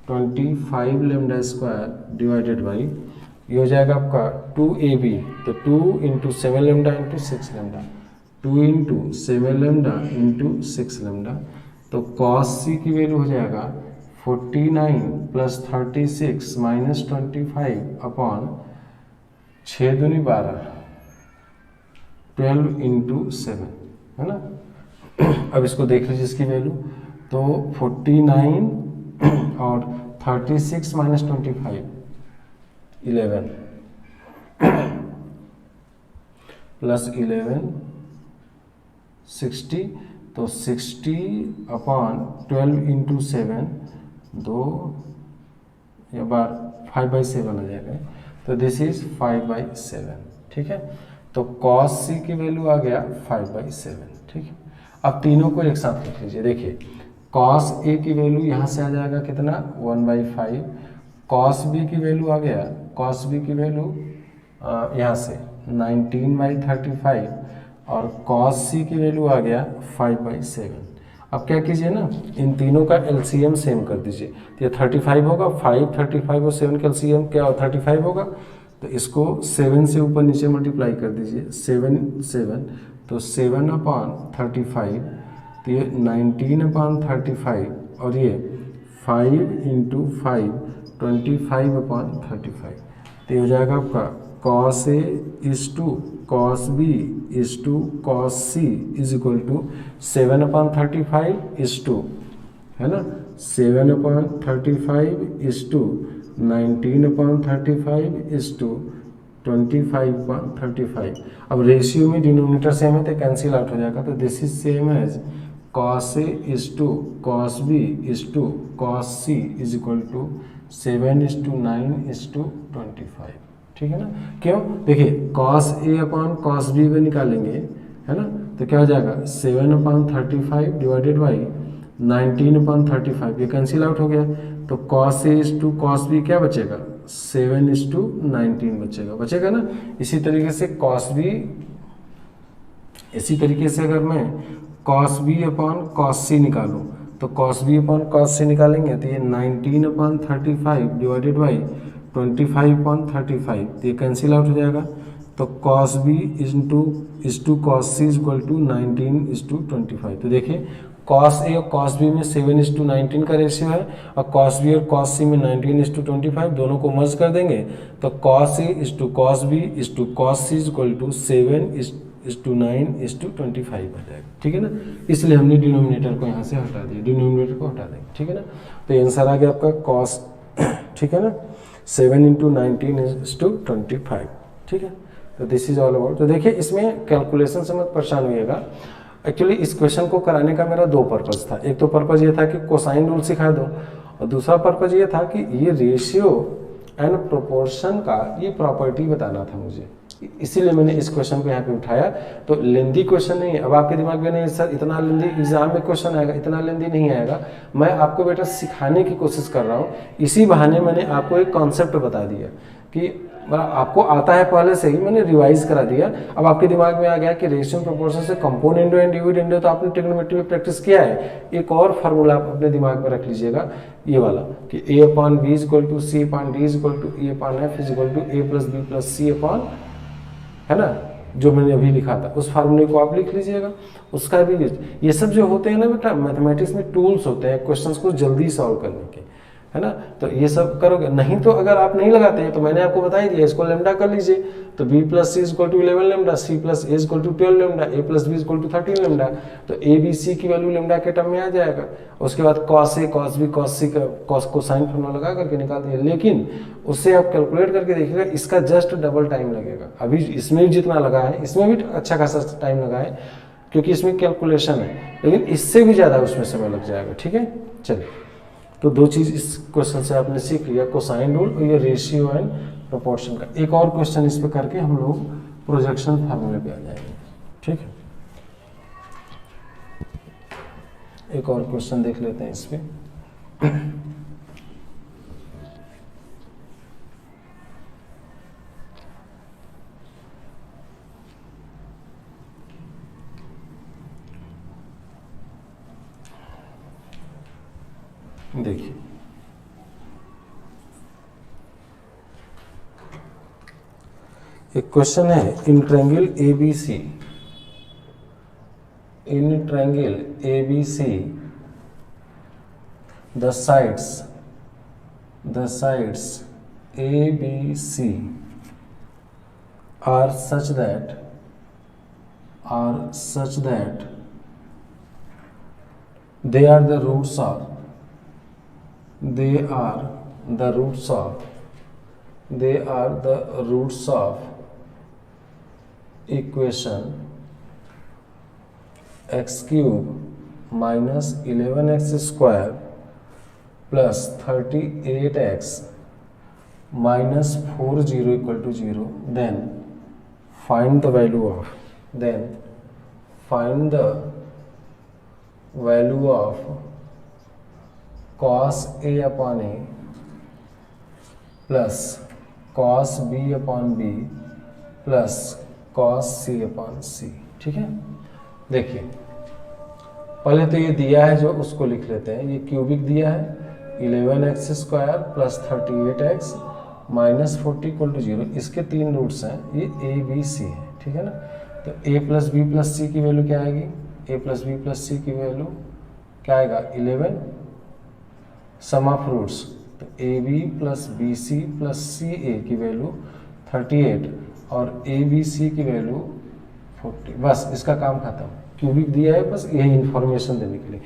25 lambda square divided by ये हो जाएगा आपका 2ab। तो 2 into 7 lambda into 6 lambda, 2 into 7 lambda into 6 lambda. तो कॉस सी की वैल्यू हो जाएगा 49 प्लस 36 माइनस 25 अपॉन 6 दूनी 12, 12 इंटू 7, है ना। अब इसको देख लीजिए इसकी वैल्यू, तो 49 और 36 माइनस 25 11 प्लस 11 60। तो 60 अपॉन 12 इंटू 7 2 या बार 5/7 आ जाएगा। तो दिस इज 5/7। ठीक है, तो cos c की वैल्यू आ गया 5/7। ठीक है, अब तीनों को एक साथ लिख लीजिए। देखिए cos a की वैल्यू यहाँ से आ जाएगा कितना 1/5, cos b की वैल्यू आ गया, cos b की वैल्यू यहाँ से 19/35 और cos c की वैल्यू आ गया 5/7। अब क्या कीजिए ना, इन तीनों का एलसीएम सेम कर दीजिए। तो ये 35 होगा, 5 35 और 7 का एलसीएम क्या 35 होगा। तो इसको 7 से ऊपर नीचे मल्टीप्लाई कर दीजिए, 7 तो 7/35, तो ये 19/35 और ये 5 इंटू 5 25/35। तो ये हो जाएगा आपका cos A is to cos B is to cos C is equal to 7/35 is to, है ना, 7/35 इज टू 19/35 इज टू 25/35। अब रेशियो में डिनोमिनेटर सेम है तो कैंसिल आउट हो जाएगा। तो this is same as cos A is to cos B is to cos C is equal to 7:9:25। ठीक है ना। क्यों, देखिए कॉस ए अपॉन कॉस बी को निकालेंगे, है ना, तो क्या हो जाएगा 7/35 डिवाइडेड बाई 19/35, ये कैंसिल आउट हो गया। तो cos A is to cos B क्या बचेगा 7:19 बचेगा ना। इसी तरीके से कॉस बी, इसी तरीके से अगर मैं कॉस बी अपॉन कॉस सी निकालूं तो कॉस बी अपॉन कॉस सी निकालेंगे तो ये 19/35 डिवाइडेड बाई 25/35, तो ये कैंसिल आउट हो जाएगा। तो cos B is to cos C is equal to 19:25। तो देखिए कॉस ए और कॉस बी में 7:19 का रेशियो है और कॉस बी और कॉस सी में 19:25, दोनों को मर्ज कर देंगे तो cos A is to cos B is to cos C is equal to 7:9:25 हो जाएगा। ठीक है ना। इसलिए हमने डिनोमिनेटर को यहाँ से हटा दिया, डिनोमिनेटर को हटा देंगे। ठीक है ना। तो आंसर आ गया आपका कॉस, ठीक है ना, 7:19:25। ठीक है। तो दिस इज ऑल अबाउट। तो देखिए इसमें कैलकुलेशन से मत परेशान होइएगा। एक्चुअली इस क्वेश्चन को कराने का मेरा दो पर्पज़ था। एक तो पर्पज़ ये था कि कोसाइन रूल सिखा दो और दूसरा पर्पज़ ये था कि ये रेशियो एंड प्रोपोर्शन का ये प्रॉपर्टी बताना था मुझे, इसीलिए मैंने इस क्वेश्चन को यहाँ पे उठाया। तो लेंदी क्वेश्चन नहीं है। अब आपके दिमाग में नहीं सर इतना लेंदी एग्जाम में क्वेश्चन आएगा, इतना लेंदी नहीं आएगा। मैं आपको बेटा सिखाने की कोशिश कर रहा हूँ। इसी बहाने मैंने आपको एक कॉन्सेप्ट बता दिया कि आपको आता है पहले से ही, मैंने रिवाइज करा दिया। अब आपके दिमाग में आ गया कि रेशियो प्रोपोर्शन से कंपाउंड इंडो एंड डिविड इंडो तो आपने ट्रिग्नोमेट्री में प्रैक्टिस किया है। एक और फार्मूला आप अपने दिमाग में रख लीजिएगा, ये वाला कि a upon B is equal to C upon D is equal to e upon F is equal to a plus B plus C upon, है ना, जो मैंने अभी लिखा था उस फार्मूले को आप लिख लीजिएगा। उसका भी ये सब जो होते हैं ना बेटा मैथमेटिक्स में टूल्स होते हैं क्वेश्चंस को जल्दी सॉल्व करने के, है ना। तो ये सब करोगे। नहीं तो अगर आप नहीं लगाते हैं तो मैंने आपको बता ही दिया, इसको लेमडा कर लीजिए। तो b plus C equal to 11 lambda, C plus A equal to 12 lambda, A plus B equal to 13 lambda. तो ए बी सी की वैल्यू लेमडा के टर्म में आ जाएगा। उसके बाद cos A cos B cos C का कॉस को साइन फॉर्मूला लगा करके निकाल दिए। लेकिन उससे आप कैलकुलेट करके देखिएगा इसका जस्ट डबल टाइम लगेगा। अभी इसमें भी जितना लगा है इसमें भी अच्छा खासा टाइम लगा है क्योंकि इसमें कैलकुलेशन है, लेकिन इससे भी ज़्यादा उसमें समय लग जाएगा। ठीक है। चलिए, तो दो चीज़ इस क्वेश्चन से आपने सीख लिया, कोसाइन रूल और ये रेशियो एंड प्रोपोर्शन का। एक और क्वेश्चन इस पे करके हम लोग प्रोजेक्शन फार्मूले पे आ जाएंगे। ठीक है। एक और क्वेश्चन देख लेते हैं इस पे। देखिए एक क्वेश्चन है, इन triangle ABC, in triangle ABC the sides ABC are such that they are the roots of equation x cube minus 11x square plus 38x minus 40 equal to 0, then find the value of cos A upon A plus cos B upon B plus cos C upon C। ठीक है। देखिए पहले तो ये दिया है जो उसको लिख लेते हैं। ये क्यूबिक दिया है 11x square plus 38x minus 40 equal to 0। इसके तीन रूट्स हैं, ये a b c है। ठीक है ना। तो a plus B plus c की वैल्यू क्या आएगी, a plus B plus c की वैल्यू क्या आएगा 11, सम ऑफ रूट्स तो ए b plus b c plus c a की वैल्यू 38 और ए बी सी की वैल्यू 40। बस इसका काम खत्म, क्यूबिक दिया है, बस यही इंफॉर्मेशन देने के लिए।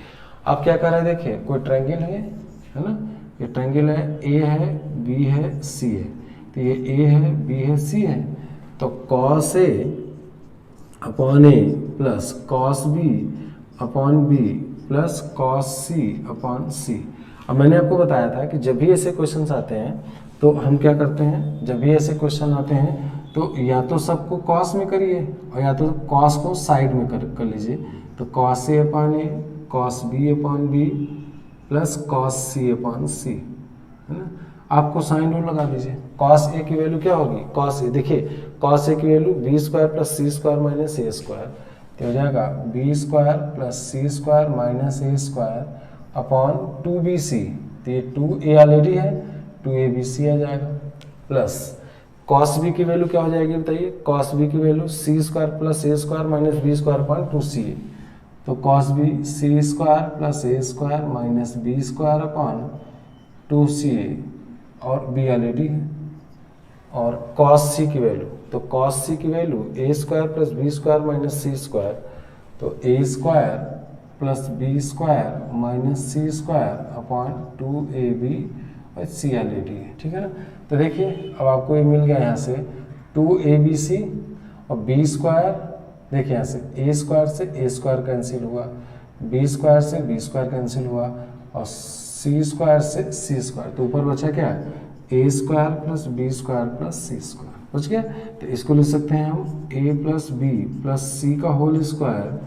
आप क्या कर रहे हैं, देखिए कोई ट्रायंगल है ना, ये ट्रायंगल है, ए है, बी है, सी है, तो ये ए है, बी है, सी है, तो कॉस ए अपॉन ए plus cos b upon B plus cos c upon c. अब मैंने आपको बताया था कि जब भी ऐसे क्वेश्चंस आते हैं तो हम क्या करते हैं, जब भी ऐसे क्वेश्चन आते हैं तो या तो सबको कॉस में करिए और या तो कॉस को साइड में कर लीजिए। तो cos A upon a, cos b upon B plus cos c upon c, है ना। आपको साइन रूल लगा दीजिए। कॉस ए की वैल्यू क्या होगी, कॉस ए, देखिए कॉस ए की वैल्यू बी स्क्वायर प्लस सी स्क्वायर माइनस ए स्क्वायर, तो हो जाएगा बी स्क्वायर प्लस सी स्क्वायर माइनस ए स्क्वायर अपॉन 2bc, तो ये 2a ऑलरेडी है, 2abc आ जाएगा, प्लस कॉस बी की वैल्यू क्या हो जाएगी बताइए, कॉस बी की वैल्यू सी स्क्वायर प्लस ए square minus B square upon 2ca, तो cos b c square plus ए square minus B square upon 2ca और बी ऑलरेडी है। और कॉस सी की वैल्यू, तो कॉस सी की value a square plus B square minus C square, तो a square plus B square minus C square upon 2ab और सी already है, ठीक है ना। तो देखिए अब आपको ये मिल गया यहाँ से 2abc और बी स्क्वायर, देखिए यहाँ से ए स्क्वायर कैंसिल हुआ, बी स्क्वायर से बी स्क्वायर कैंसिल हुआ और सी स्क्वायर से सी स्क्वायर, तो ऊपर बचा क्या, a square plus B square plus C square, बच गया। तो इसको लिख सकते हैं हम ए प्लस बी प्लस सी का whole square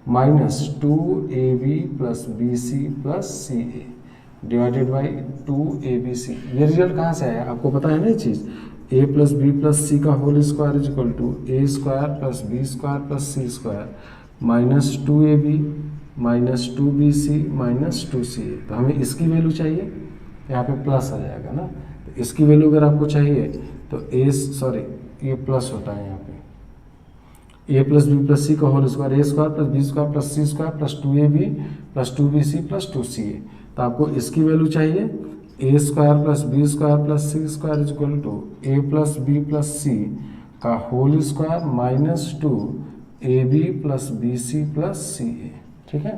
minus 2ab plus b c plus c a divided by 2abc। ये रिजल्ट कहाँ से आया, आपको पता है ना ये चीज़, ए प्लस बी प्लस सी का whole square is equal to A square plus B square plus C square minus 2ab minus 2bc minus 2ca। तो हमें इसकी वैल्यू चाहिए, यहाँ पे प्लस आ जाएगा ना, तो इसकी वैल्यू अगर आपको चाहिए तो ये प्लस होता है यहाँ पे, ए प्लस बी प्लस सी का होल स्क्वायर, ए square plus B square plus सी square plus 2ab plus 2bc plus 2ca। तो आपको इसकी वैल्यू चाहिए a square plus B square plus C square is equal to A plus B plus सी का whole square minus 2ab plus b c plus c a, ठीक है,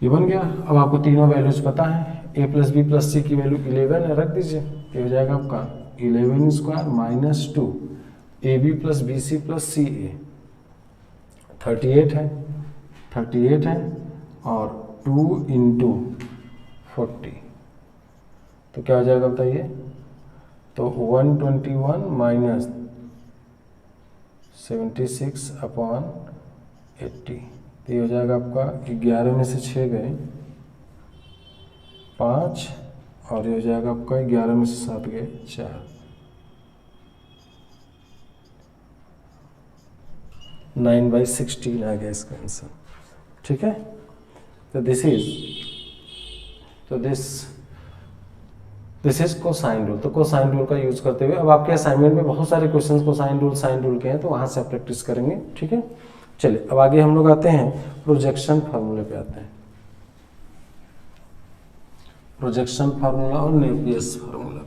ये बन गया। अब आपको तीनों वैल्यूज पता है, ए प्लस बी प्लस सी की वैल्यू 11 है, रख दीजिए, ये हो जाएगा आपका 11 square minus 2 a b plus b c plus c a, 38 है और 2 इंटू 40, तो क्या हो जाएगा बताइए, तो 121 माइनस 76 अपॉन 80, तो ये हो जाएगा आपका 11 में से 6 गए 5 और ये हो जाएगा आपका 11 में से 7 गए 4, 9/16 आ गया इसका आंसर, ठीक है। तो दिस इज कोसाइन रूल। तो कोसाइन रूल का यूज करते हुए अब आपके असाइनमेंट में बहुत सारे क्वेश्चंस कोसाइन रूल के हैं, तो वहां से आप प्रैक्टिस करेंगे, ठीक है। चलिए अब आगे हम लोग आते हैं प्रोजेक्शन फार्मूले पे आते हैं, प्रोजेक्शन फार्मूला और नेपियर्स फार्मूला।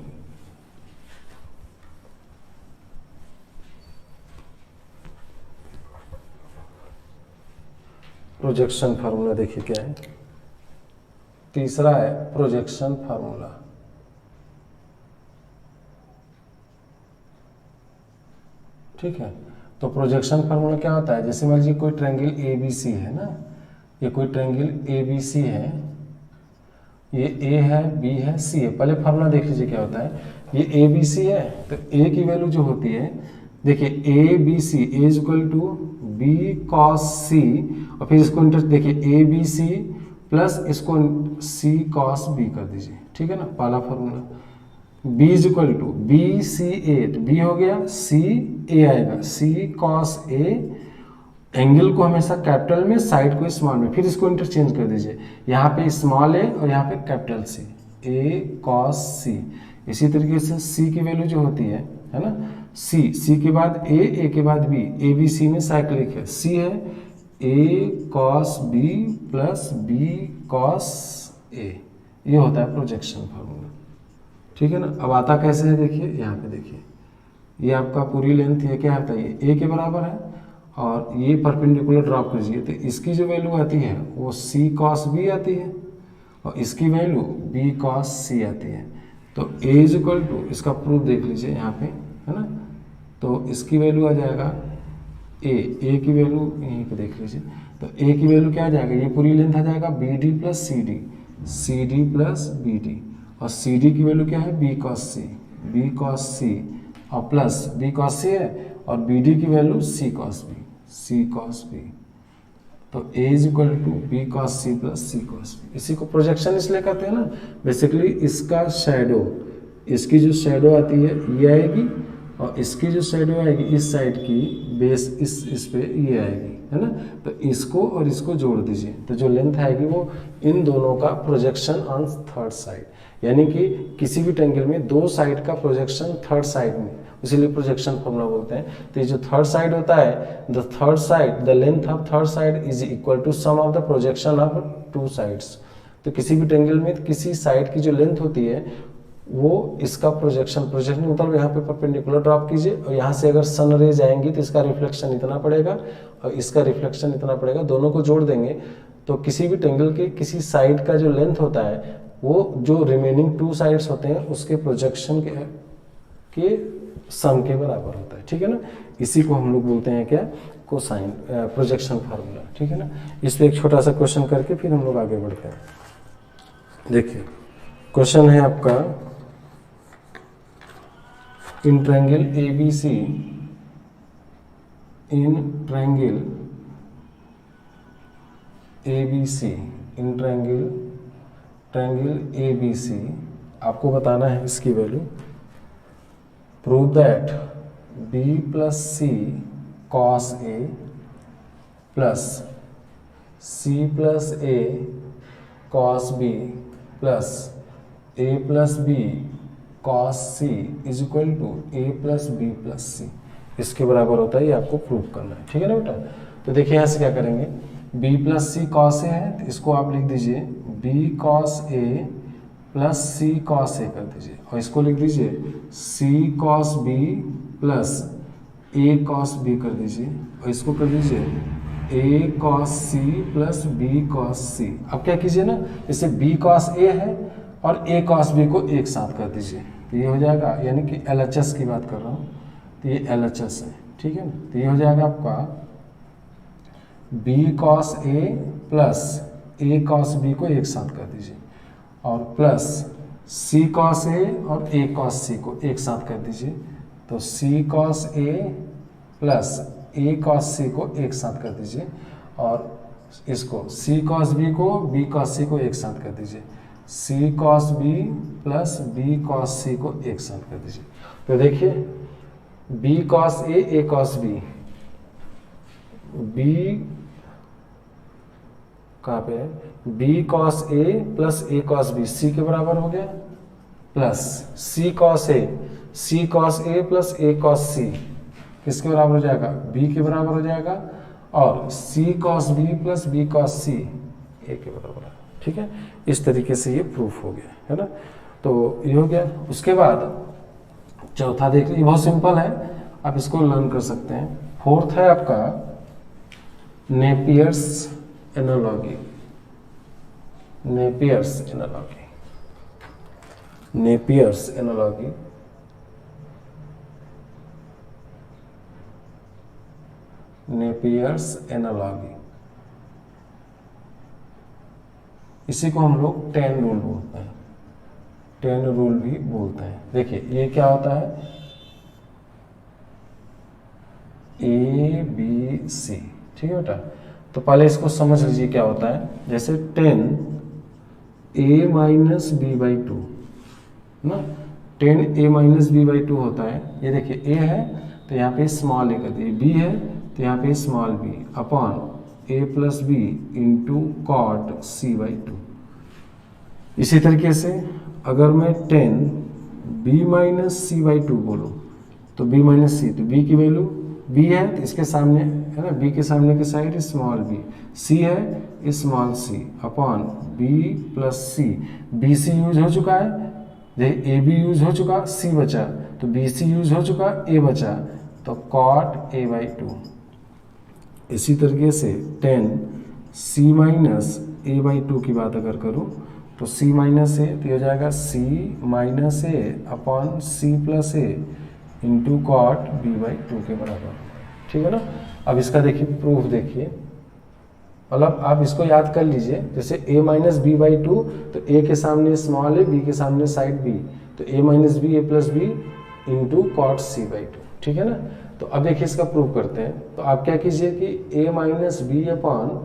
प्रोजेक्शन फार्मूला देखिए क्या है, तीसरा है प्रोजेक्शन फार्मूला। ठीक है, तो प्रोजेक्शन फार्मूला क्या होता है, जैसे मान लीजिए कोई ट्रायंगल ABC है ना, ये कोई ट्रायंगल ABC है, ये A है, B है, C है। पहले फार्मूला देख लीजिए क्या होता है, ये ABC है तो A की वैल्यू जो होती है, देखिए ABC is equal to B cos C और फिर इसको इंटर देखिए ABC प्लस इसको C cos B कर दीजिए, ठीक है ना, पहला formula. B is equal to BCA, तो B हो गया, CA आएगा, C cos A, एंगल को हमेशा कैपिटल में, साइड को स्मॉल में, फिर इसको इंटरचेंज कर दीजिए, यहाँ पे स्मॉल a और यहाँ पे capital C, A cos C। इसी तरीके से C की वैल्यू जो होती है ना, C के बाद A के बाद B, ABC में साइक्लिक है, C है A cos B plus B cos A, ये होता है प्रोजेक्शन फार्मूला। ठीक है ना। अब आता कैसे है देखिए, यहाँ पे देखिए, ये आपका पूरी लेंथ ये क्या आता है, ये ए के बराबर है और ये परपेंडिकुलर ड्रॉप कीजिए तो इसकी जो वैल्यू आती है वो सी कॉस बी आती है और इसकी वैल्यू बी कॉस सी आती है। तो ए इज इक्वल टू, इसका प्रूफ देख लीजिए यहाँ पे, है ना। तो इसकी वैल्यू आ जाएगा ए की वैल्यू यहीं पे देख लीजिए, तो ए की वैल्यू क्या आ जाएगा, ये पूरी लेंथ आ जाएगा B D plus C D plus B D, और सी डी की वैल्यू क्या है बी कॉस सी और प्लस बी कॉस सी है और बी डी की वैल्यू सी कॉस बी। तो a is equal to b cos C plus c cos b. इसी को प्रोजेक्शन इसलिए कहते हैं ना, बेसिकली इसका शैडो, इसकी जो शैडो आती है ये आएगी और इसकी जो शैडो आएगी इस साइड की बेस इस पे ये आएगी, है ना। तो इसको और इसको जोड़ दीजिए तो जो लेंथ आएगी वो इन दोनों का प्रोजेक्शन ऑन थर्ड साइड, यानी कि किसी भी ट्रायंगल में दो साइड का प्रोजेक्शन थर्ड साइड में, इसीलिए प्रोजेक्शन फॉर्मूला बोलते हैं। तो ये जो थर्ड साइड होता है, the length of third side is equal to sum of the projection of two sides. तो किसी भी ट्रायंगल में किसी साइड की जो लेंथ होती है वो इसका प्रोजेक्शन मतलब यहाँ पे परपेंडिकुलर ड्रॉप कीजिए और यहाँ से अगर सन रेज आएंगी तो इसका रिफ्लेक्शन इतना पड़ेगा और इसका रिफ्लेक्शन इतना पड़ेगा, दोनों को जोड़ देंगे तो किसी भी ट्रायंगल के किसी साइड का जो लेंथ होता है वो जो रिमेनिंग टू साइड्स होते हैं उसके प्रोजेक्शन के सम के बराबर होता है, ठीक है ना। इसी को हम लोग बोलते हैं क्या, कोसाइन प्रोजेक्शन फार्मूला, ठीक है ना। इस पे एक छोटा सा क्वेश्चन करके फिर हम लोग आगे बढ़ते हैं। देखिए क्वेश्चन है आपका, in triangle ABC, in triangle ABC आपको बताना है इसकी वैल्यू। Prove that B plus c cos A plus C plus a cos B plus A plus b cos C is equal to A plus B plus c, इसके बराबर होता है, ये आपको प्रूव करना है, ठीक है ना बेटा। तो देखिए यहाँ से क्या करेंगे, b plus c cos a है तो इसको आप लिख दीजिए b cos A plus c cos a कर दीजिए और इसको लिख दीजिए c cos B plus a cos b कर दीजिए और इसको कर दीजिए a cos C plus b cos c. अब क्या कीजिए ना, जैसे b कॉस ए है और a कॉस बी को एक साथ कर दीजिए तो ये हो जाएगा, यानी कि LHS की बात कर रहा हूँ तो ये LHS है, ठीक है ना। तो ये हो जाएगा आपका b cos A plus a cos B को एक साथ कर दीजिए और प्लस c कॉस ए और a कॉस सी को एक साथ कर दीजिए, तो c cos A plus a cos c को एक साथ कर दीजिए और इसको c कॉस बी को b कॉस सी को एक साथ कर दीजिए, c cos B plus b cos c को एक साथ कर दीजिए। तो देखिए b कॉस ए कॉस बी, b कहाँ पे है, b cos A plus a cos b c के बराबर हो गया plus c cos A plus a cos सी किसके बराबर हो जाएगा, b के बराबर हो जाएगा और c cos B plus b cos C a के बराबर है, ठीक है। इस तरीके से ये प्रूफ हो गया, है ना। तो ये हो गया। उसके बाद चौथा देख लीजिए, बहुत सिंपल है, आप इसको लर्न कर सकते हैं। फोर्थ है आपका नेपियर्स एनालॉजी। इसी को हम लोग 10 रूल बोलते हैं, 10 रूल भी बोलते हैं। देखिए ये क्या होता है, ABC, ठीक है बेटा। तो पहले इसको समझ लीजिए क्या होता है। जैसे 10a minus B by to ना, 10a minus B by to होता है। ये देखिए a है तो यहाँ पे स्मॉल a कर दिए, b है तो यहाँ पे small b upon a plus B into cot C by two. इसी तरीके से अगर मैं 10b minus c by to बोलूँ तो b माइनस सी, तो b की वैल्यू b है तो इसके सामने है ना, b के सामने की साइड स्मॉल b, c है small c upon b plus c. B c use हो चुका है जैसे ए बी यूज हो चुका, सी बचा, तो बी सी यूज हो चुका, ए बचा, तो कॉट ए बाई टू। इसी तरीके से tan C minus A by two की बात अगर करूँ तो सी माइनस ए तो हो जाएगा c minus a upon c plus A into cot b by two के बराबर, ठीक है ना। अब इसका देखिए प्रूफ देखिए, मतलब आप इसको याद कर लीजिए, जैसे a minus B by two, तो a के सामने स्मॉल a, b के सामने साइड b, तो a minus B A plus B into cot C by two, ठीक है ना। तो अब देखिए इसका प्रूफ करते हैं। तो आप क्या कीजिए कि a minus B upon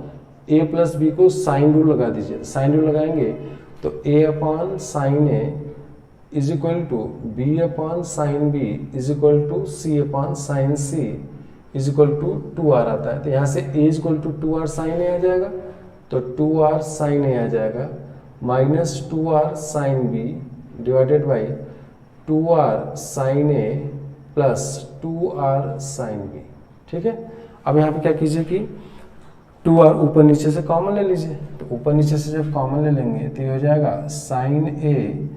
A plus b को साइन रूल लगा दीजिए। साइन रूल लगाएंगे तो a upon sine A is equal to B upon sine B is equal to C upon sine C is equal to 2r आता है। तो यहाँ से a is equal to 2r sine a आ जाएगा, तो 2r साइन ए आ जाएगा minus 2r sine B divided by 2r sine A plus 2r sine B, ठीक है। अब यहाँ पे क्या कीजिए कि 2r ऊपर नीचे से कॉमन ले लीजिए, तो ऊपर नीचे से जब कॉमन ले लेंगे तो ये हो जाएगा sine A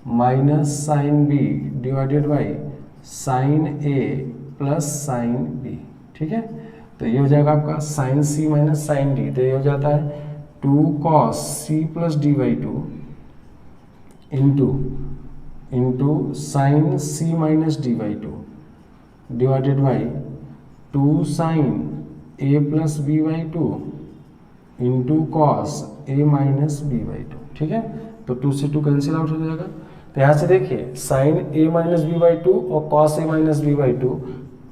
minus sine B divided by sine A plus sine B, ठीक है। तो ये हो जाएगा आपका sine C minus sine D, तो ये हो जाता है 2 cos C plus D by two into sine C minus D by two divided by 2 sine A plus B by two into cos A minus B by two, ठीक है। तो 2 से 2 cancel out हो जाएगा। तो यहाँ से देखिए sine A minus B by two और cos A minus B by two,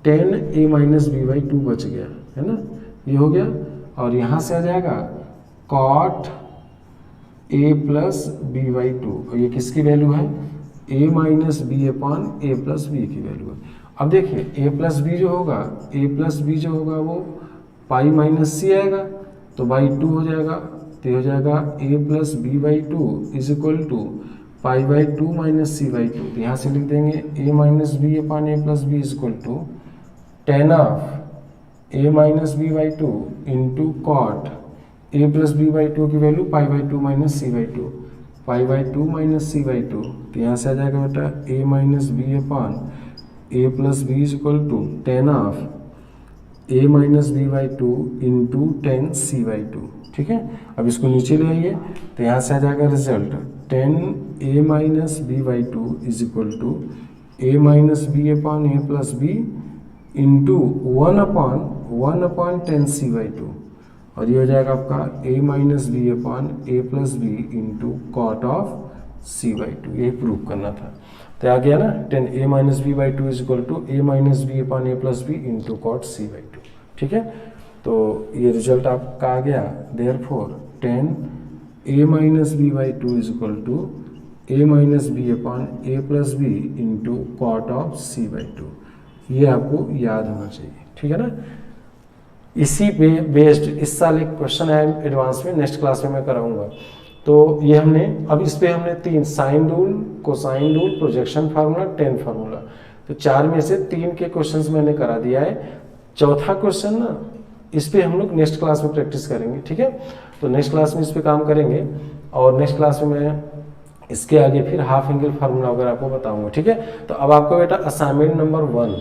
tan A minus B by two बच गया, है ना, ये हो गया। और यहाँ से आ जाएगा cot A plus B by two, और ये किसकी वैल्यू है, A minus B upon A plus B की वैल्यू है। अब देखिए ए प्लस बी जो होगा, ए प्लस बी जो होगा वो पाई माइनस सी आएगा, तो बाई टू हो जाएगा, तो हो जाएगा ए plus B by two is equal to pi by two minus c by two. तो यहाँ से लिख देंगे a minus B upon A plus B is equal to tan of A minus B by two into cot A plus B by two की value pi by two minus c by two, pi by two minus c by two. तो यहाँ से आ जाएगा बेटा ए minus B upon A plus B is equal to tan of A minus B by two into tan C by two, ठीक है। अब इसको नीचे ले आइए, तो यहाँ से आ जाएगा result tan A minus B by two is equal to A minus B upon A plus B into one upon tan C by two, और ये हो जाएगा आपका a minus B upon A plus B into cot of C by two. ये prove करना था। तो आ गया ना, tan A minus B by two is equal to A minus B upon A plus B into cot C by two, ठीक है। तो ये रिजल्ट आपका आ गया, therefore tan A minus B by two is equal to A minus B upon A plus B into cot of C by two. ये आपको याद होना चाहिए, ठीक है ना। इसी पे बेस्ड इस साल एक क्वेश्चन है एडवांस में, नेक्स्ट क्लास में मैं कराऊंगा। तो ये हमने अब इस पे हमने 3 sine rule, cosine rule, projection formula, tan formula, तो 4 में से 3 के क्वेश्चंस मैंने करा दिया है। चौथा क्वेश्चन ना इस पे हम लोग नेक्स्ट क्लास में प्रैक्टिस करेंगे, ठीक है। तो नेक्स्ट क्लास में इस पे काम करेंगे, और नेक्स्ट क्लास में मैं इसके आगे फिर हाफ एंगल फार्मूला वगैरह आपको बताऊंगा, ठीक है। तो अब आपको बेटा असाइनमेंट नंबर 1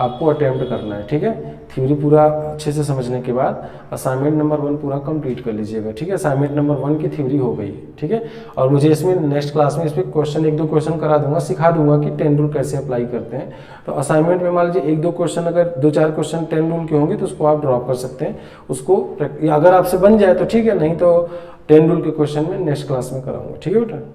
आपको अटेम्प्ट करना है, ठीक है। थ्योरी पूरा अच्छे से समझने के बाद असाइनमेंट नंबर 1 पूरा कंप्लीट कर लीजिएगा, ठीक है। असाइनमेंट नंबर 1 की थ्योरी हो गई, ठीक है। और मुझे इसमें नेक्स्ट क्लास में इस पर क्वेश्चन 1-2 क्वेश्चन करा दूंगा, सिखा दूंगा कि 10 रूल कैसे अप्लाई करते हैं। तो असाइनमेंट में मान लीजिए 1-2 क्वेश्चन, अगर 2-4 क्वेश्चन 10 रूल के होंगे तो उसको आप ड्रॉप कर सकते हैं, उसको अगर आपसे बन जाए तो ठीक है, नहीं तो 10 रूल के क्वेश्चन में नेक्स्ट क्लास में कराऊंगा, ठीक है बेटा।